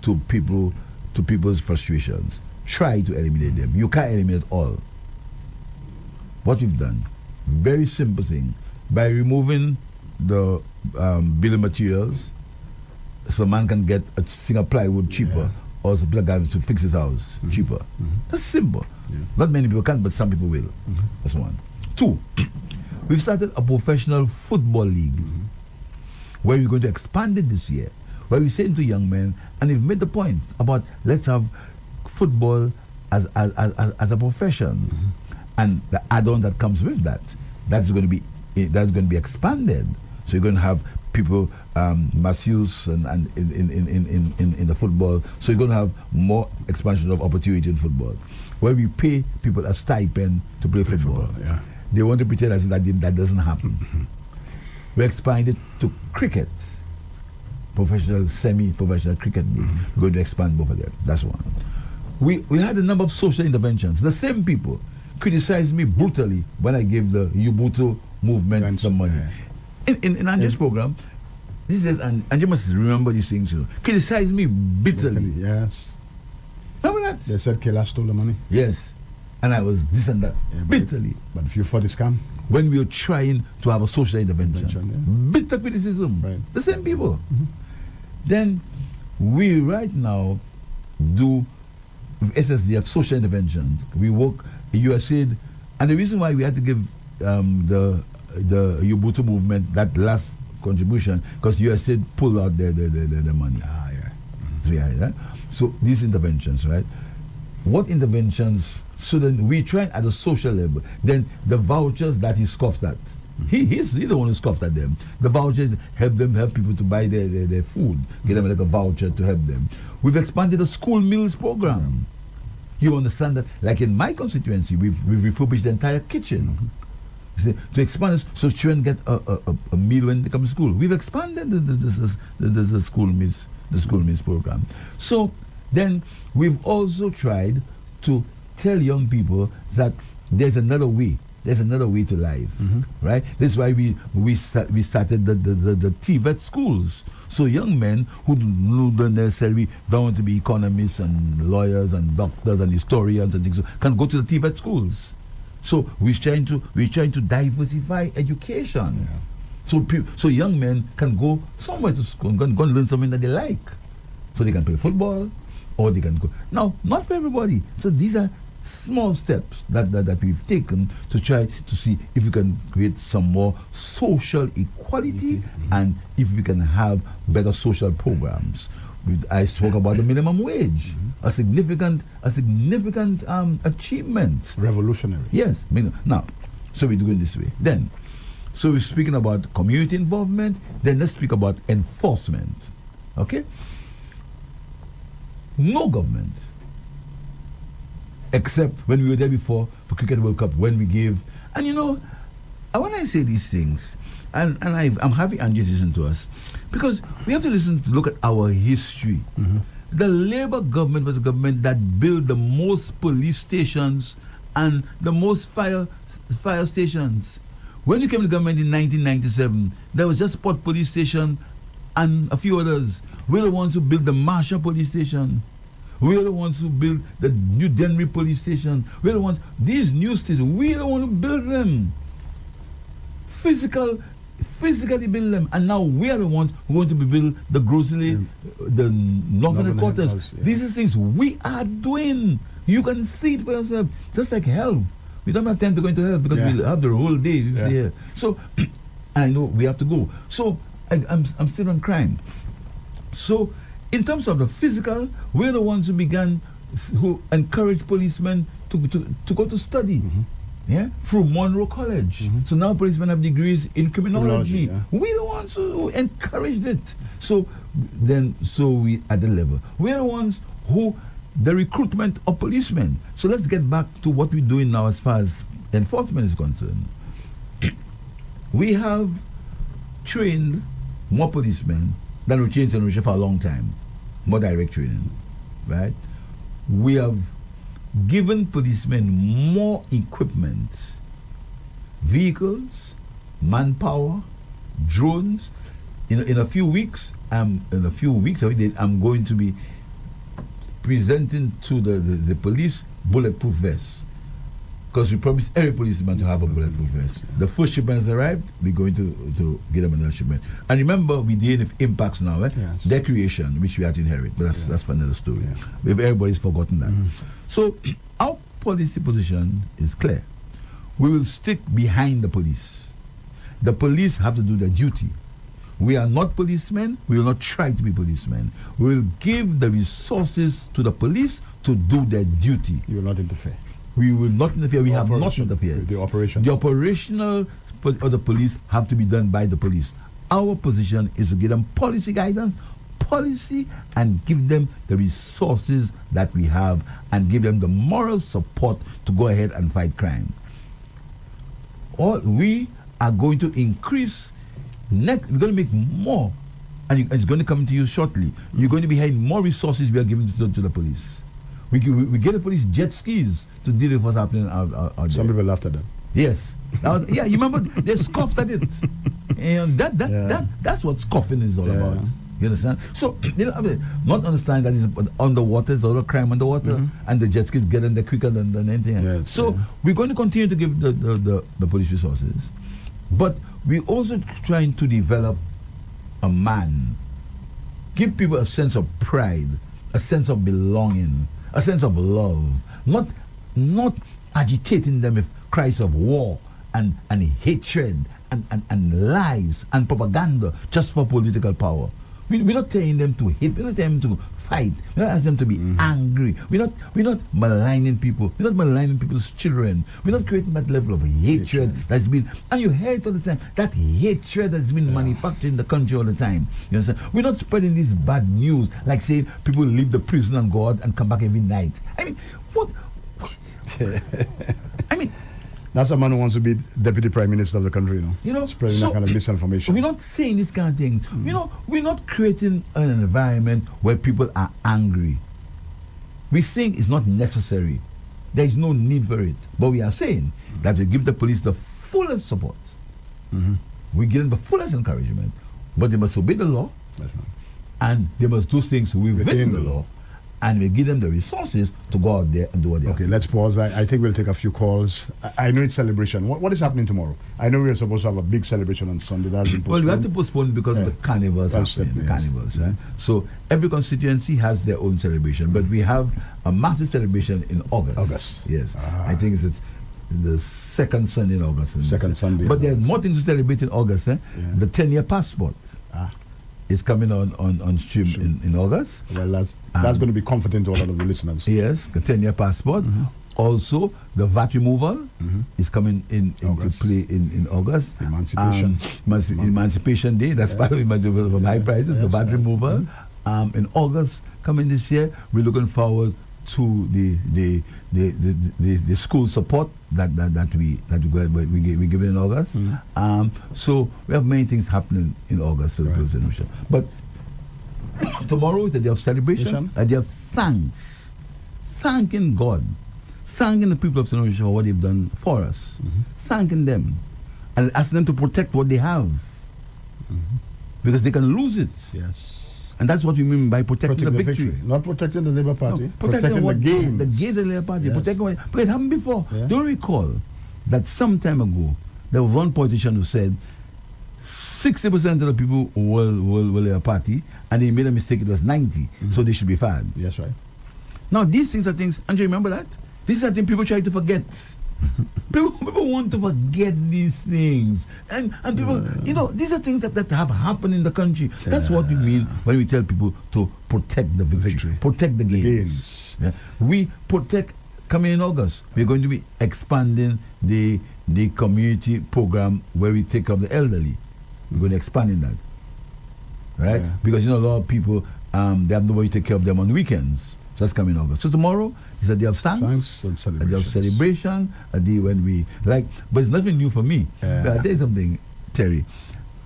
to people's frustrations. Try to eliminate them. You can't eliminate all. What we've done, very simple thing, by removing the bill of materials, so man can get a single plywood cheaper, or some guy to fix his house cheaper. That's simple. Not many people can, but some people will. That's one. 2, we've started a professional football league where we're going to expand it this year, where we're saying to young men, and we've made the point about let's have football as a profession, and the add-on that comes with that's going to be expanded. So you're going to have people masseuse and in the football. So you're going to have more expansion of opportunity in football, where we pay people a stipend to play football. Yeah. They want to pretend as if that doesn't happen. We expanded to cricket, professional, semi-professional cricket league. We're going to expand both of them. That's one. We had a number of social interventions. The same people criticized me brutally when I gave the Ubuntu movement some money. In Andrew's program, this is, and you must remember these things, criticized me bitterly. Yes. Remember that? They said Kela stole the money. Yes. and I was this and that, bitterly. But if you fought the scam? When we were trying to have a social intervention, bitter criticism, the same people. Then we right now do with SSDF social interventions. We work USAID, and the reason why we had to give the Ubuntu movement that last contribution because USAID pulled out the money. So these interventions, right? What interventions? So then we try at a social level. Then the vouchers that he scoffs at, he's the one who scoffed at them. The vouchers help people to buy their food, get them like a voucher to help them. We've expanded the school meals program. You understand that? Like in my constituency, we've refurbished the entire kitchen. To expand it so children get a meal when they come to school. We've expanded the school meals program. So then we've also tried to tell young people that there's another way. There's another way to life, right? This is why we started the TVET schools. So young men who don't necessarily don't want to be economists and lawyers and doctors and historians and things can go to the TVET schools. So we're trying to diversify education. So young men can go somewhere to school, go and learn something that they like. So they can play football, or they can go. Now, not for everybody. So these are small steps that we've taken to try to see if we can create some more social equality and if we can have better social programs. I spoke about the minimum wage, a significant achievement. Revolutionary. Yes. Now, so we're doing this way. Then, so we're speaking about community involvement. Then let's speak about enforcement. Okay? No government, except when we were there before for Cricket World Cup, when we gave, and when I say these things, and I'm happy Angie listen to us, because we have to look at our history. The Labour government was a government that built the most police stations and the most fire stations. When we came to government in 1997, there was just Port Police Station and a few others. We're the ones who built the Marshall Police Station. We're the ones who built the New Denry Police Station. We're the ones, these new stations, we're the ones who built them. Physically build them. And now we are the ones who want to build the grocery, the Northern quarters. These are things we are doing. You can see it for yourself. Just like health. We don't have time to go into health because we have the whole day here. So I know we have to go. So I'm still on crime. So in terms of the physical, we're the ones who encourage policemen to go to study. Through Monroe College. So now policemen have degrees in criminology. We're the ones who encouraged it. So we at the level. We're the ones who the recruitment of policemen. So let's get back to what we're doing now as far as enforcement is concerned. We have trained more policemen than we trained in for a long time. More direct training, right? We have given policemen more equipment, vehicles, manpower, drones. In a few weeks, I'm going to be presenting to the police bulletproof vests, because we promised every policeman to have a bulletproof vest. The first shipment has arrived. We're going to get them another shipment. And remember, we're dealing with impacts now, their creation, which we had to inherit. But that's for another story. If everybody's forgotten that. So our policy position is clear. We will stick behind the police. The police have to do their duty. We are not policemen. We will not try to be policemen. We will give the resources to the police to do their duty. You will not interfere. We will not interfere. We have not interfered. The operation. The operational of the police have to be done by the police. Our position is to give them policy guidance, policy, and give them the resources that we have, and give them the moral support to go ahead and fight crime. We are going to increase. We're going to make more, and it's going to come to you shortly. You're going to be having more resources we are giving to the police. We get the police jet skis to deal with what's happening out there. Some people laughed at that. Yes. You remember they scoffed at it. And that's what scoffing is all about. You understand? So, not understand that it's underwater, there's a lot of crime underwater, and the jet skis get in there quicker than anything else. Yes, So, we're going to continue to give the police resources, but we're also trying to develop a man, give people a sense of pride, a sense of belonging, a sense of love, not agitating them with cries of war and hatred and lies and propaganda just for political power. We're not telling them to hate, we're not telling them to fight, we're not asking them to be angry, we're not maligning people, we're not maligning people's children, we're not creating that level of hatred that's been, and you hear it all the time, that hatred that's been manufactured in the country all the time. You understand? We're not spreading this bad news like saying people leave the prison and go out and come back every night. I mean, what? I mean, that's a man who wants to be deputy prime minister of the country, you know, spreading that kind of misinformation. We're not saying this kind of things. You know, we're not creating an environment where people are angry. We think it's not necessary. There is no need for it. But we are saying that we give the police the fullest support. We give them the fullest encouragement. But they must obey the law. That's right. And they must do things within the law. And we give them the resources to go out there and do what they have. Okay, let's pause. I think we'll take a few calls. I know it's celebration. What is happening tomorrow? I know we are supposed to have a big celebration on Sunday. That has been postponed. Well, we have to postpone because of the carnivals happening. The carnivals, right? So every constituency has their own celebration, but we have a massive celebration in August. Yes. I think it's the second Sunday in August. Second Sunday. But there's more things to celebrate in August. The 10-year passport. Is coming on stream in August. Well, that's going to be comforting to a lot of the listeners. Yes, the 10-year passport. Also, the VAT removal is coming into play in August. Emancipation. Emancipation Day. That's part of emancipation from high prices. The VAT removal. In August coming this year, we're looking forward to the school support that we give in August. So we have many things happening in August. But tomorrow is the day of celebration, a day of thanks, thanking God, thanking the people of St. Lucia for what they've done for us, thanking them, and asking them to protect what they have, because they can lose it. Yes. And that's what we mean by protecting the victory. Not protecting the Labour Party. No, protecting the gains. The gains of the Labour Party. Yes. Protecting but it happened before. Yeah. Don't recall that some time ago, there was one politician who said 60% of the people were Labour Party, and he made a mistake, it was 90, so they should be fired. Yes, right. Now, these things are things, Andrew, remember that? These are things people try to forget. People want to forget these things, and people, you know, these are things that have happened in the country. That's what we mean when we tell people to protect the victory. Protect the gains. Yeah. We protect. Coming in August, we're going to be expanding the community program where we take care of the elderly. We're going to expand in that, right? Yeah. Because you know a lot of people they have nobody to take care of them on weekends. So that's coming in August. So tomorrow is a day of thanks and a day of celebration, a day when we like. But it's nothing new for me. But I'll tell you something, Terry.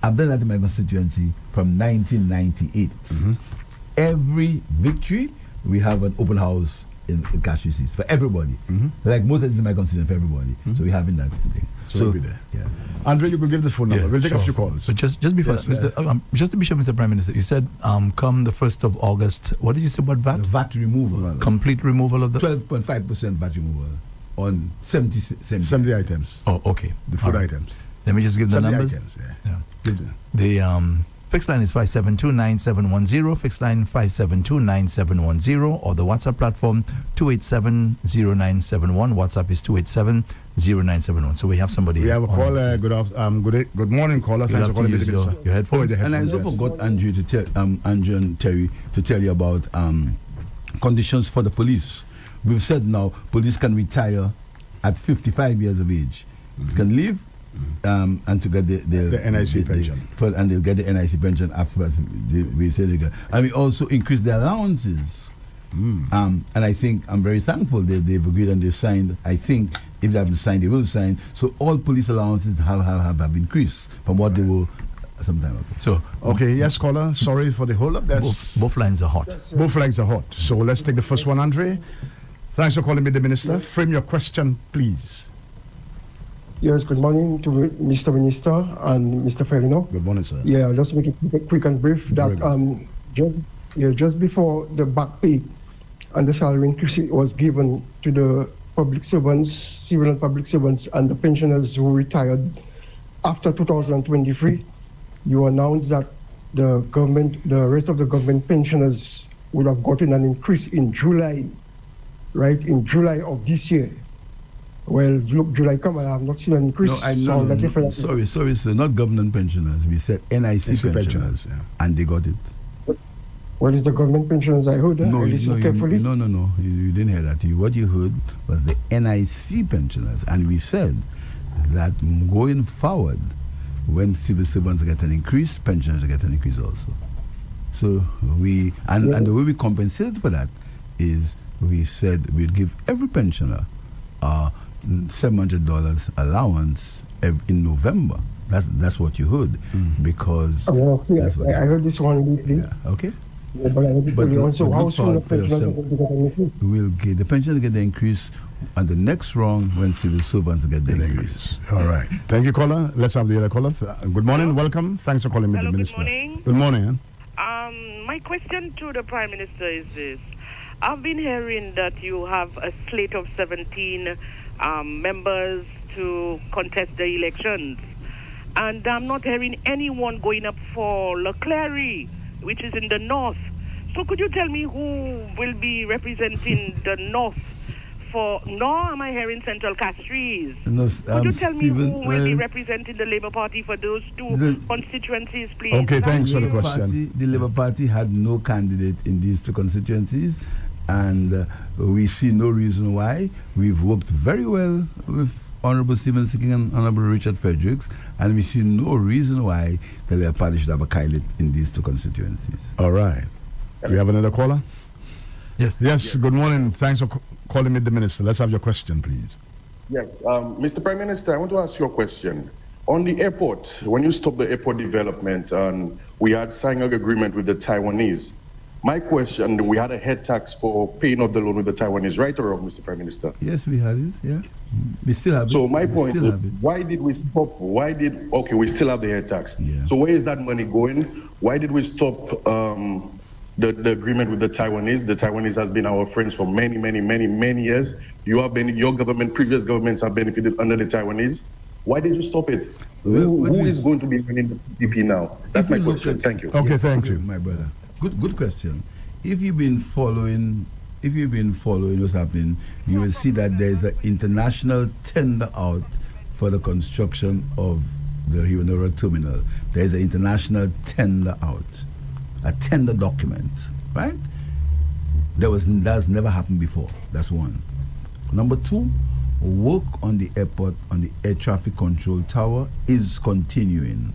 I've done that in my constituency from 1998. Every victory, we have an open house in cash receipts for everybody. Like most of this in my constituency for everybody. So we're having that thing. So we'll be there. Yeah. Andre, you could give the phone number. We'll take a few calls. But just before, just to be sure, Mr. Prime Minister, you said come the 1st of August. What did you say about VAT? The VAT removal. Complete removal of the 12.5% VAT removal on 70 items. Oh, okay. The food items. Let me just give the 70 numbers. Items, The fixed line is 572-9710, fixed line 572-9710, or the WhatsApp platform 287-0971. WhatsApp is 287-0971. So we have somebody. We have a caller. Good morning, caller. Thanks for calling. Your headphones. And I also forgot Andrew to tell Andrew and Terry to tell you about conditions for the police. We've said now police can retire at 55 years of age. You can leave. And to get the NIC pension. And they'll get the NIC pension afterwards. We say they get. And we also increase their allowances. And I think I'm very thankful they've agreed and they've signed. I think if they haven't signed, they will sign. So all police allowances have increased from what they were some time ago. So okay, yes, caller. Sorry for the hold up. Both lines are hot. Both lines are hot. So let's take the first one, Andre. Thanks for calling me, the minister. Frame your question, please. Yes, good morning to Mr. Minister and Mr. Fenelon. Good morning, sir. Yeah, I'll just make it quick and brief. That just before the back pay and the salary increase was given to the public servants, civil and public servants, and the pensioners who retired after 2023, you announced that the rest of the government pensioners would have gotten an increase in July, right? In July of this year. Well, look, July come, I have not seen an increase. Sorry, sir, not government pensioners. We said NIC pensioners, and they got it. What is the government pensioners I heard? No, you didn't hear that. What you heard was the NIC pensioners, and we said that going forward, when civil servants get an increase, pensioners get an increase also. So and the way we compensated for that is we said we'd give every pensioner $700 allowance in November. That's what you heard, because I heard this one lately. Yeah, okay. Yeah, but I heard also how soon the pensioners are going to get an increase? The pensioners get the increase on the next round when civil servants get the increase. All right. Thank you, caller. Let's have the other caller. Good morning. Welcome. Thanks for calling me, the Minister. Good morning. Good morning. My question to the Prime Minister is this. I've been hearing that you have a slate of 17 members to contest the elections. And I'm not hearing anyone going up for Leclerc, which is in the north. So could you tell me who will be representing the north? Nor am I hearing Central Castries. Could you tell me who will be representing the Labour Party for those two constituencies, please? Okay, thanks for the question. The Labour Party had no candidate in these two constituencies, and we see no reason why. We've worked very well with Honourable Stephen Sicking and Honourable Richard Fredericks, and we see no reason why the Labour Party should have a candidate in these two constituencies. All right. We have another caller? Yes. Good morning. Thanks for calling me, the Minister. Let's have your question, please. Yes. Mr. Prime Minister, I want to ask you a question. On the airport, when you stopped the airport development, and we had signed an agreement with the Taiwanese, my question, we had a head tax for paying off the loan with the Taiwanese, right or wrong, Mr. Prime Minister? Yes, we had it, yeah. We still have it. So my point is, why did we stop? Okay, we still have the head tax. Yeah. So where is that money going? Why did we stop the agreement with the Taiwanese? The Taiwanese has been our friends for many years. Your government, previous governments have benefited under the Taiwanese. Why did you stop it? Who is going to be running the PCP now? That's my question. Thank you. Okay, thank you, my brother. Good question. If you've been following what's happening, you will see that there's an international tender out for the construction of the Rio terminal. There's an international tender out, a tender document, right? That's never happened before. That's one. Number two, work on the airport, on the air traffic control tower is continuing.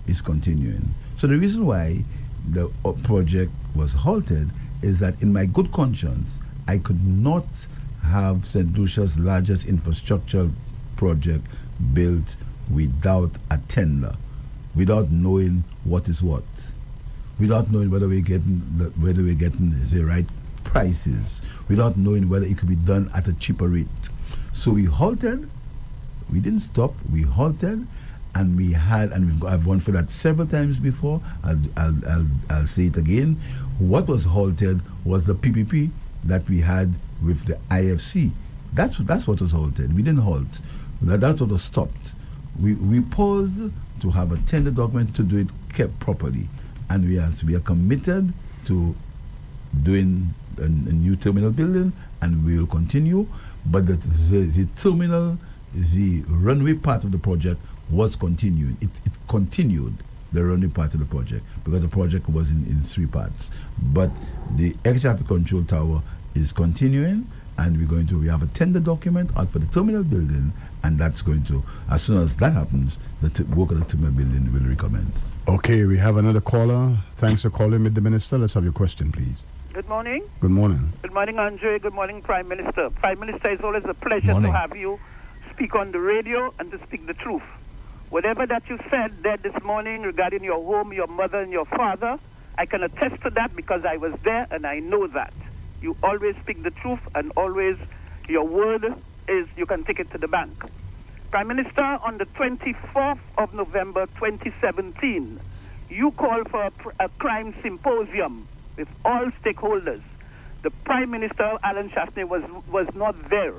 So the reason why the project was halted is that in my good conscience, I could not have St. Lucia's largest infrastructure project built without a tender, without knowing what is what, without knowing whether we're getting the right prices, without knowing whether it could be done at a cheaper rate. So we halted. We didn't stop. We halted. And I've gone for that several times before. I'll say it again. What was halted was the PPP that we had with the IFC. That's what was halted. We didn't halt. That's what was stopped. We paused to have a tender document to do it kept properly, and we are committed to doing a new terminal building, and we will continue. But the terminal, the runway part of the project was continuing. It continued the runway part of the project because the project was in three parts. But the air traffic control tower is continuing, and we have a tender document out for the terminal building, and that's going to, as soon as that happens, the work on the terminal building will recommence. Okay, we have another caller. Thanks for calling me, the Minister. Let's have your question, please. Good morning. Good morning. Good morning, Andre. Good morning, Prime Minister. Prime Minister, it's always a pleasure to have you speak on the radio and to speak the truth. Whatever that you said there this morning regarding your home, your mother, and your father, I can attest to that because I was there and I know that. You always speak the truth, and always your word is you can take it to the bank. Prime Minister, on the 24th of November 2017, you called for a crime symposium with all stakeholders. The Prime Minister, Alan Chasney, was not there.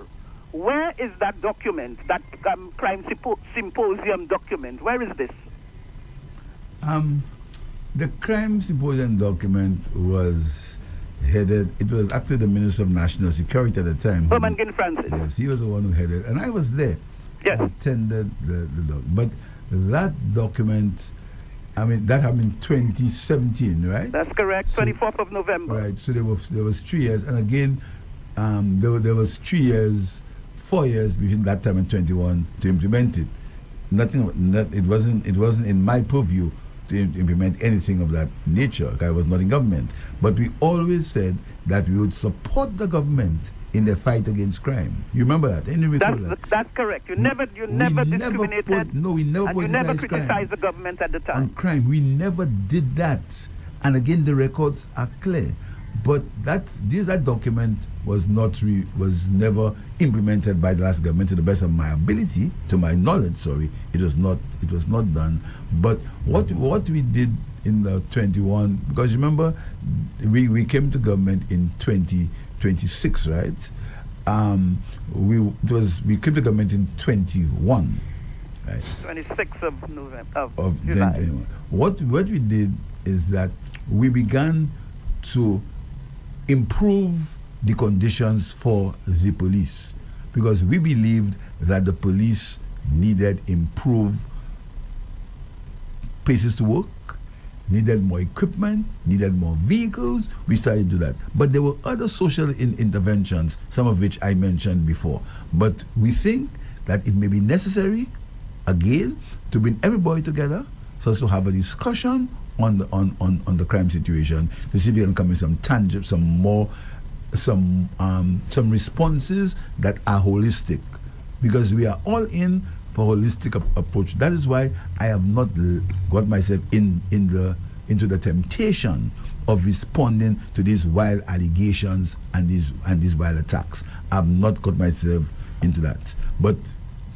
Where is that document, that crime symposium document? Where is this? The crime symposium document was headed, it was actually the Minister of National Security at the time. Herman Ginn Francis. Yes, he was the one who headed, and I was there. Yes. I attended the document. But that document, I mean, that happened in 2017, right? That's correct, so, 24th of November. Right, so there was 3 years, and again, there was 3 years, 4 years between that time and 21 to implement it. It wasn't in my purview to implement anything of that nature. I was not in government. But we always said that we would support the government in the fight against crime. You remember that? That's correct. You never discriminated. We never and you never criticized the government at the time. On crime, we never did that. And again, the records are clear. But that document was never implemented by the last government to the best of my ability, to my knowledge. It was not done. But what we did in the 21, because remember, we came to government in 2026, right? We came to government in 21, right? 26th of November of July. What we did is that we began to improve the conditions for the police, because we believed that the police needed improved places to work, needed more equipment, needed more vehicles. We started to do that. But there were other social interventions, some of which I mentioned before. But we think that it may be necessary, again, to bring everybody together so as to have a discussion on the crime situation, to see if we can come with some responses that are holistic, because we are all in for holistic approach. That is why I have not got myself into the temptation of responding to these wild allegations and these wild attacks. I've not got myself into that. But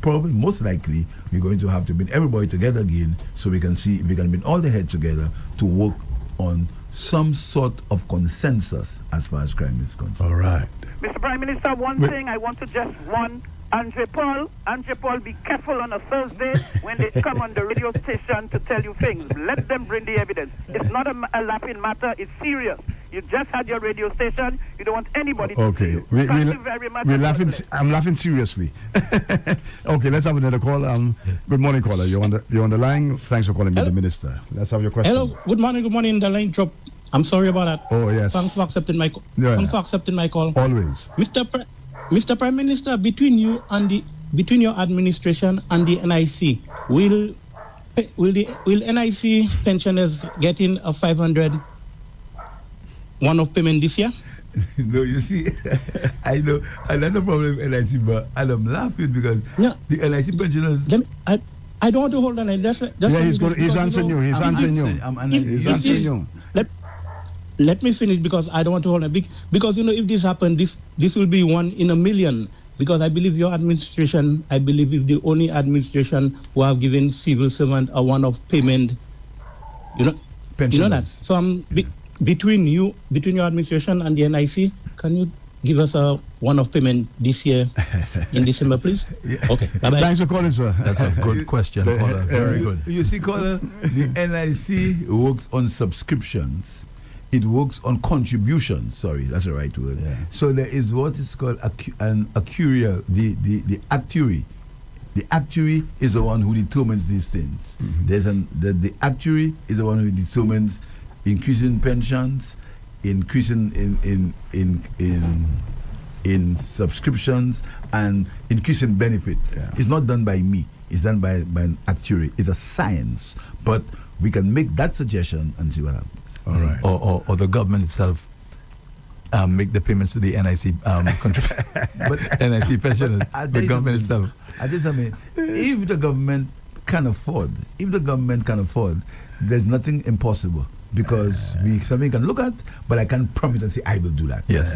probably most likely we're going to have to bring everybody together again, so we can see if we can bring all the heads together to work on some sort of consensus as far as crime is concerned. All right. Mr. Prime Minister, one thing I want to just warn Andre Paul, be careful on a Thursday when they come on the radio station to tell you things. Let them bring the evidence. It's not a laughing matter. It's serious. You just had your radio station. You don't want anybody to see you. Thank you very much. I'm laughing seriously. Okay, let's have another call. Good morning, caller. You're on the line. Thanks for calling me, the minister. Let's have your question. Hello. Good morning. The line dropped. I'm sorry about that. Oh, yes. Thanks for accepting my call. Yeah. Thanks for accepting my call. Always. Mr. Prime Minister, between your administration and the NIC, will NIC pensioners get in a 500 one-off payment this year? No, you see, I know, and that's a problem with NIC, but I'm laughing because the NIC pensioners. I don't want to hold on. He's answering you. He's answering you. Let me finish, because I don't want to hold on. Because, if this happens, this will be 1 in a million. Because I believe your administration, is the only administration who have given civil servant a one-off payment. Pensioners. You know that. So between your administration and the NIC, can you give us a one-off payment this year in December, please? Yeah. Okay. Bye-bye. Thanks for calling, sir. That's a good question, caller. Very good. You see, caller, the NIC works on subscriptions. It works on contributions. Sorry, that's the right word. Yeah. So there is what is called an actuarial, the actuary. The actuary is the one who determines these things. Mm-hmm. The actuary is the one who determines increasing pensions, increasing in subscriptions, and increasing benefits. Yeah. It's not done by me. It's done by an actuary. It's a science, but we can make that suggestion and see what happens. All right. Or the government itself make the payments to the NIC but NIC pensioners. The government itself. If the government can afford, there's nothing impossible. because something can look at, but I can't promise and say I will do that. Yes,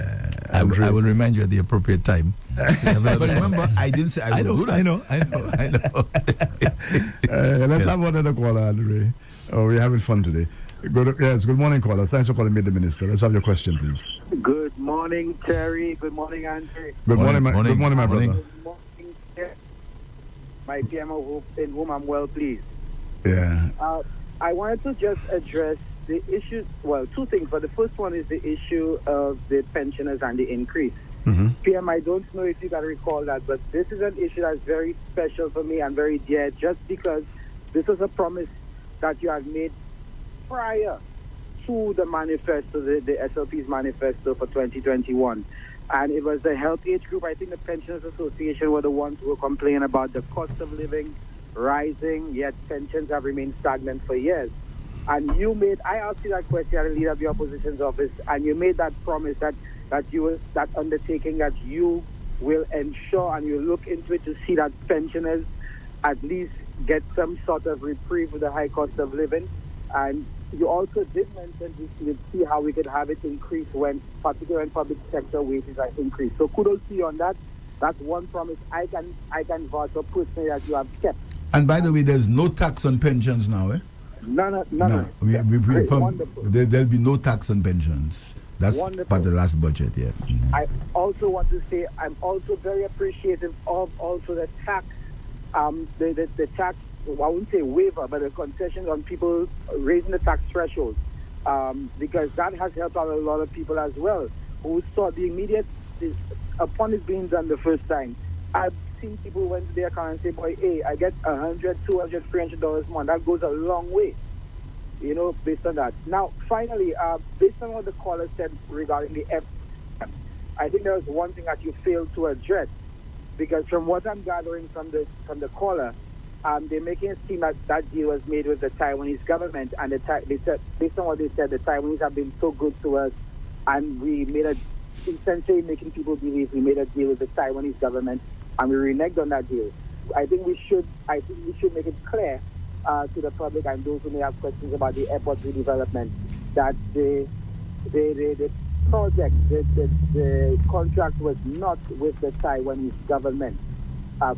I will remind you at the appropriate time. But remember, I didn't say I will do that. I know. Let's have another caller, Andre. Oh, we're having fun today. Good morning, caller. Thanks for calling me the minister. Let's have your question, please. Good morning, Terry. Good morning, Andre. Good morning, my brother. Good morning, Terry. My PMO, in whom I'm well pleased. Yeah. I wanted to just address the issue, well, two things, but the first one is the issue of the pensioners and the increase. PM, I don't know if you can recall that, but this is an issue that's very special for me and very dear, just because this was a promise that you had made prior to the manifesto, the SLP's manifesto for 2021. And it was the health age group, I think the Pensioners Association were the ones who were complaining about the cost of living rising, yet pensions have remained stagnant for years. And I asked you that question at the leader of the opposition's office, and you made that promise that undertaking that you will ensure and you look into it to see that pensioners at least get some sort of reprieve with the high cost of living. And you also did mention you see how we could have it increase particularly when public sector wages are increased. So kudos to you on that. That's one promise I can vouch for personally that you have kept. And by the way, there's no tax on pensions now, eh? None. There'll be no tax on pensions. That's wonderful. Part of the last budget, yeah. I also want to say I'm also very appreciative of also the tax, the tax, I wouldn't say waiver, but the concession on people raising the tax threshold, because that has helped out a lot of people as well who saw the immediate, upon it being done the first time. I've seen people who went to their account and say, boy, hey, I get $100, $200, $300 a month. That goes a long way, based on that. Now, finally, based on what the caller said regarding the F, I think there was one thing that you failed to address, because from what I'm gathering from the caller, they're making it seem that deal was made with the Taiwanese government, and they said, based on what they said, the Taiwanese have been so good to us, and we made essentially making people believe we made a deal with the Taiwanese government, and we reneged on that deal. I think we should make it clear to the public and those who may have questions about the airport redevelopment that the project, the contract was not with the Taiwanese government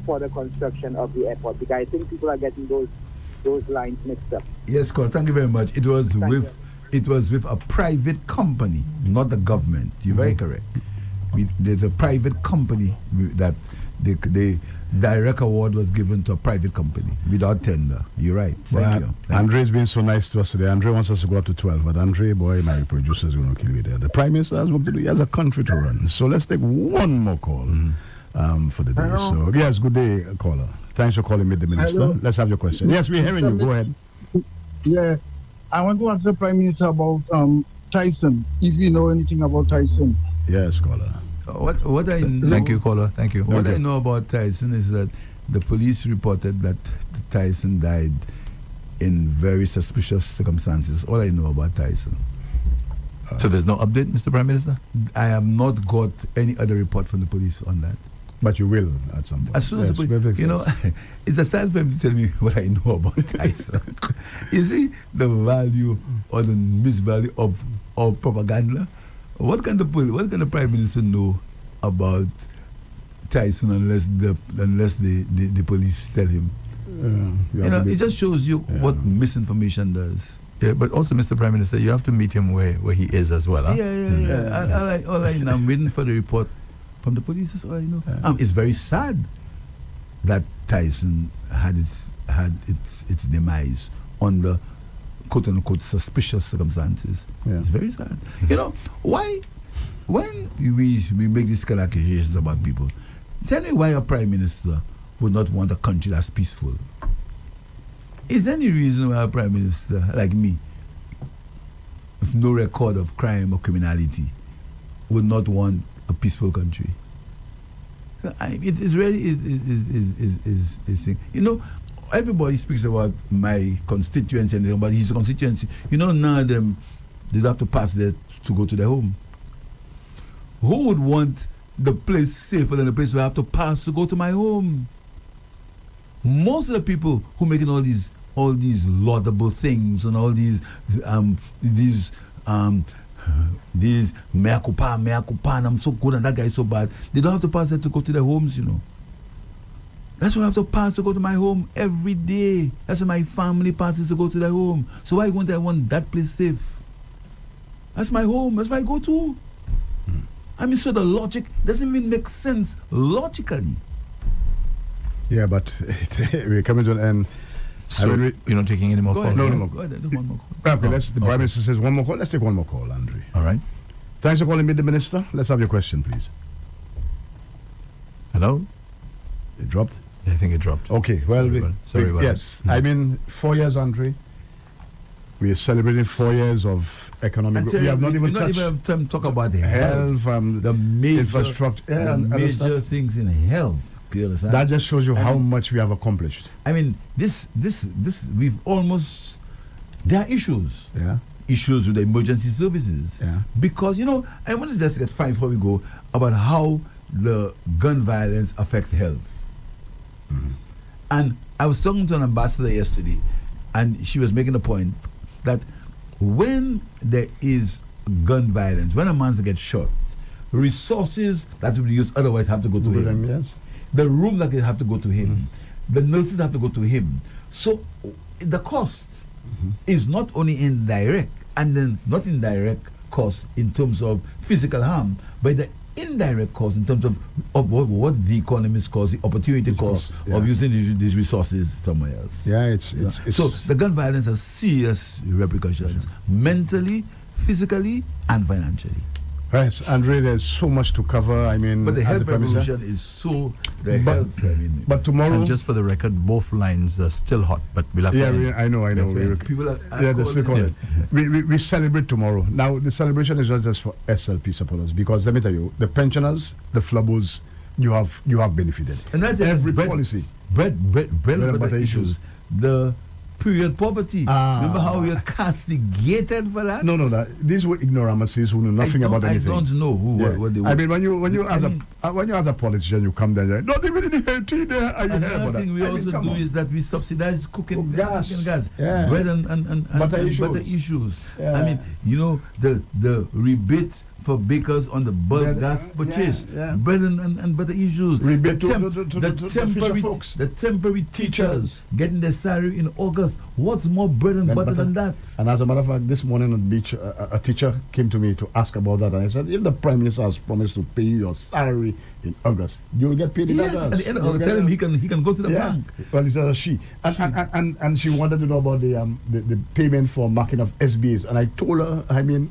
for the construction of the airport, because I think people are getting those lines mixed up. Yes, Carl, thank you very much. It was with a private company, not the government. You're very correct. There's a private company that the direct award was given to a private company without tender. You're right. Thank you. Andre's been so nice to us today. Andre wants us to go up to 12, but Andre, boy, my producer is going to kill me there. The Prime Minister has work to do. He has a country to run. So let's take one more call for the day. Hello. So, yes, good day, caller. Thanks for calling me, the Minister. Hello. Let's have your question. Yes, we're hearing you. Go ahead. Yeah, I want to ask the Prime Minister about Tyson, if you know anything about Tyson. Yes, caller. What I know, thank you, caller. Thank you. What I know about Tyson is that the police reported that Tyson died in very suspicious circumstances. All I know about Tyson. So there's no update, Mr. Prime Minister? I have not got any other report from the police on that. But you will at some point. As soon as the police, it's a sad for him to tell me what I know about Tyson. You see the value or the misvalue of propaganda. What can the Prime Minister know about Tyson unless the police tell him? It just shows you what misinformation does. Yeah, but also, Mr. Prime Minister, you have to meet him where he is as well. Huh? Yeah. All I know, I'm waiting for the report from the police. That's all I know. It's very sad that Tyson had its demise under quote-unquote suspicious circumstances. It's very sad. Why, when we make these kind of accusations about people, tell me why a Prime Minister would not want a country that's peaceful. Is there any reason why a Prime Minister like me, with no record of crime or criminality, would not want a peaceful country? It is really thing. Everybody speaks about my constituency and about his constituency. None of them, they have to pass there to go to their home. Who would want the place safer than the place where I have to pass to go to my home? Most of the people who making all these all these laudable things and all these mea culpa, and I'm so good and that guy is so bad. They don't have to pass that to go to their homes, you know. That's what I have to pass to go to my home every day. That's what my family passes to go to their home. So why won't I want that place safe? That's my home. That's where I go to. I mean, so the logic doesn't even make sense logically. Yeah, but we're coming to an end. So you're not taking any more calls? No. Go ahead, one more call. Okay, the Prime Minister says one more call. Let's take one more call, Andre. All right. Thanks for calling me, the Minister. Let's have your question, please. Hello? It dropped? I think it dropped. Okay, well, sorry about yes. I mean, 4 years, Andre. We are celebrating 4 years of economic growth. We have not even touched. We have time to talk about the health, the major infrastructure, the major things in health. You understand? That just shows you how much we have accomplished. I mean, this we've almost. There are issues. Yeah. Issues with the emergency services. Yeah. Because I want to just get fine before we go about how the gun violence affects health. Mm-hmm. And I was talking to an ambassador yesterday, and she was making a point that when there is gun violence, when a man gets shot, resources that would be used otherwise have to go to him. Yes. The room that have to go to him. The nurses have to go to him. So the cost is not only indirect, and then not indirect cost in terms of physical harm, but the indirect cost in terms of what the economists call the opportunity cost of using these resources somewhere else. Yeah, it's so the gun violence has serious repercussions mentally, physically, and financially. Yes, Andre, there's so much to cover. I mean, but the health revolution is so but tomorrow, and just for the record, both lines are still hot, but we'll have to. I know. People are they're still calling. Yes. We celebrate tomorrow. Now, the celebration is not just for SLP supporters, because let me tell you, the pensioners, the flubbers, you have benefited. And that's every policy. Bread and butter issues. The period poverty. Remember how we were castigated for that? No. These were ignoramuses who knew nothing about anything. I don't know what they were. I mean, when you as a politician, you come there, not even in the 18 there. Another thing we also do is that we subsidize cooking gas. Yeah. Bread and butter issues. Yeah. I mean, the rebate for bakers on the bulk gas purchase, bread and butter issues. Rebate the temporary teachers getting their salary in August. What's more bread and butter than that? And as a matter of fact, this morning on the beach, a teacher came to me to ask about that, and I said, if the Prime Minister has promised to pay you your salary in August, you will get paid in August. At the end, I'll tell him he can go to the bank. Well, it's she. And she wanted to know about the payment for marking of SBAs, and I told her, I mean,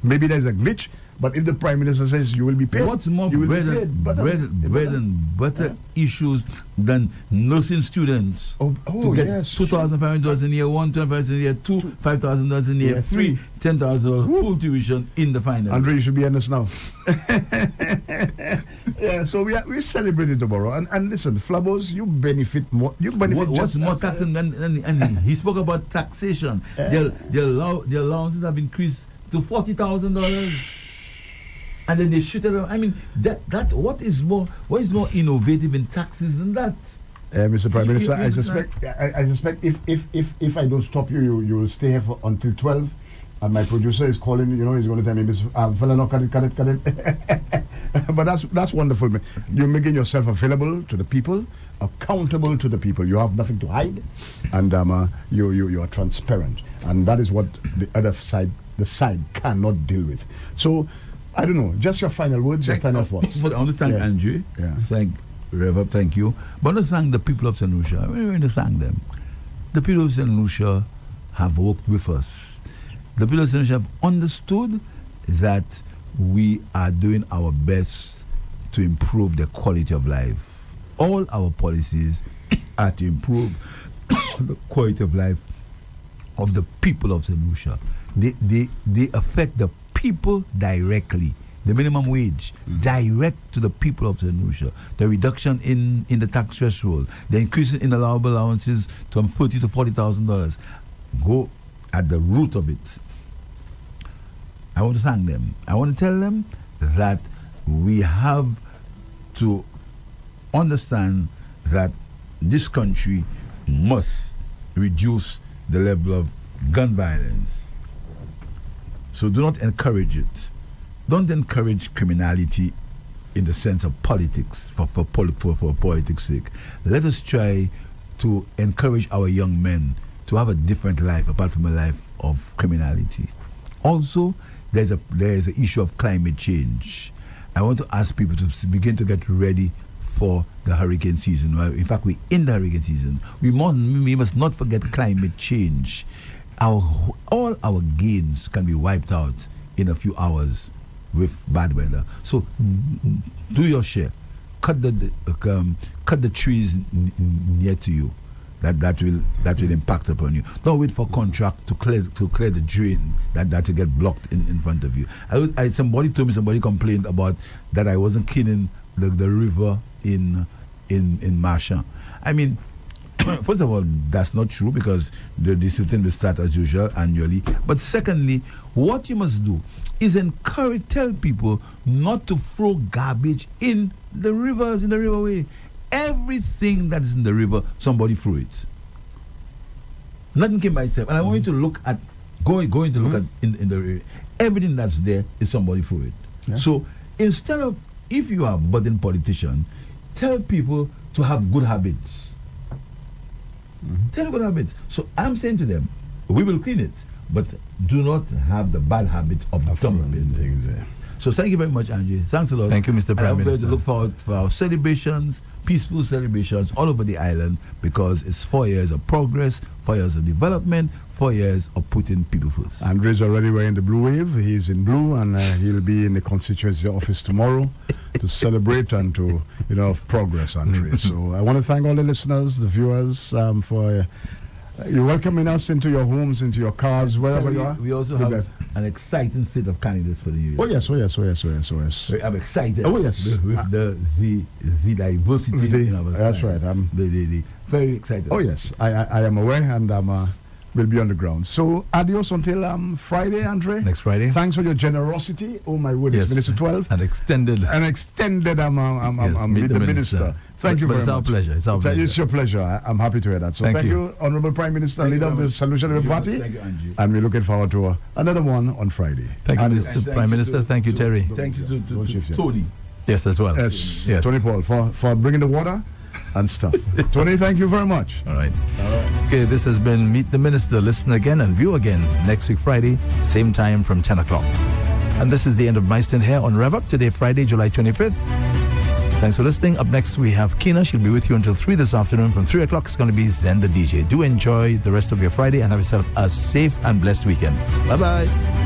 maybe there's a glitch, but if the Prime Minister says you will be paid, what's more bread and butter issues than nursing students to get $2,500 in year one, $2,500 in year two, $5,000 in year three, $10,000 full tuition in the final. Andre, you should be honest now. Yeah, so we're celebrating tomorrow, and listen, Flabbos, you benefit more. What's more taxing and he spoke about taxation. The allowances have increased to $40,000, and then they shoot it. I mean, that what is more innovative in taxes than that? Mr. Prime Minister, I suspect if I don't stop you will stay here until 12. And my producer is calling, he's going to tell me, Mr. Fenelon, cut it. But that's wonderful. You're making yourself available to the people, accountable to the people. You have nothing to hide, and you are transparent. And that is what the side cannot deal with. So, I don't know, just your final words, your final thoughts. I want to thank Andrew, thank Rev-Up, thank you. But I want to thank the people of St. Lucia. We're going to thank them. The people of St. Lucia have worked with us. The people of St. Lucia have understood that we are doing our best to improve the quality of life. All our policies are to improve the quality of life of the people of St. Lucia. They affect the people directly. The minimum wage, direct to the people of St. Lucia. The reduction in the tax threshold, the increase in allowable allowances from $30,000 to $40,000. Go at the root of it. I want to thank them. I want to tell them that we have to understand that this country must reduce the level of gun violence. So do not encourage it. Don't encourage criminality in the sense of politics, for politics' sake. Let us try to encourage our young men to have a different life apart from a life of criminality. Also, there's an issue of climate change. I want to ask people to begin to get ready for the hurricane season. Well, in fact, we're in the hurricane season. We must not forget climate change. All our gains can be wiped out in a few hours with bad weather. So do your share. Cut the trees near to you. That will impact upon you. Don't wait for contract to clear the drain that will get blocked in front of you. Somebody complained about that I wasn't cleaning the river in Marchand. I mean, first of all, that's not true because the discipline will start as usual annually. But secondly, what you must do is tell people not to throw garbage in the rivers, in the riverway. Everything that is in the river, somebody threw it. Nothing came by itself. And I want you to look at, going to look at in the river. Everything that's there is somebody threw it. Yeah. So instead of, if you are a budding politician, tell people to have good habits. Tell good habits. So I'm saying to them, we will clean it, but do not have the bad habits of dumping things there. So thank you very much, Angie. Thanks a lot. Thank you, Mr. Prime Minister. I look forward for our celebrations, peaceful celebrations all over the island, because it's 4 years of progress, 4 years of development, 4 years of putting people first. Andre's already wearing the blue wave. He's in blue, and he'll be in the constituency office tomorrow to celebrate and to, progress, Andre. So I want to thank all the listeners, the viewers, for you're welcoming us into your homes, into your cars, wherever you are. We also have an exciting set of candidates for the new year. Oh yes. I'm excited. Oh yes. With the diversity in our That's side. right. The very excited. Oh yes, I am aware, and will be on the ground. So adios until Friday, Andre. Next Friday. Thanks for your generosity. Oh my word, it's Minister 12. An extended. Meet the Minister. Thank you very much. It's our pleasure. It's our pleasure. It's your pleasure. I'm happy to hear that. So thank you, Honorable Prime Minister, leader of the Solution Party. Thank you, Angie. And we're looking forward to another one on Friday. Thank you, Mr. Prime Minister. Thank you, Terry. Thank you to Tony. Yes, as well. Yes. Tony Paul for bringing the water and stuff. Tony, thank you very much. All right. Okay, this has been Meet the Minister. Listen again and view again next week Friday, same time from 10 o'clock. And this is the end of my stint here on Rev-Up today, Friday, July 25th. Thanks for listening. Up next, we have Kina. She'll be with you until 3 this afternoon. From 3 o'clock, it's going to be Zen the DJ. Do enjoy the rest of your Friday and have yourself a safe and blessed weekend. Bye-bye.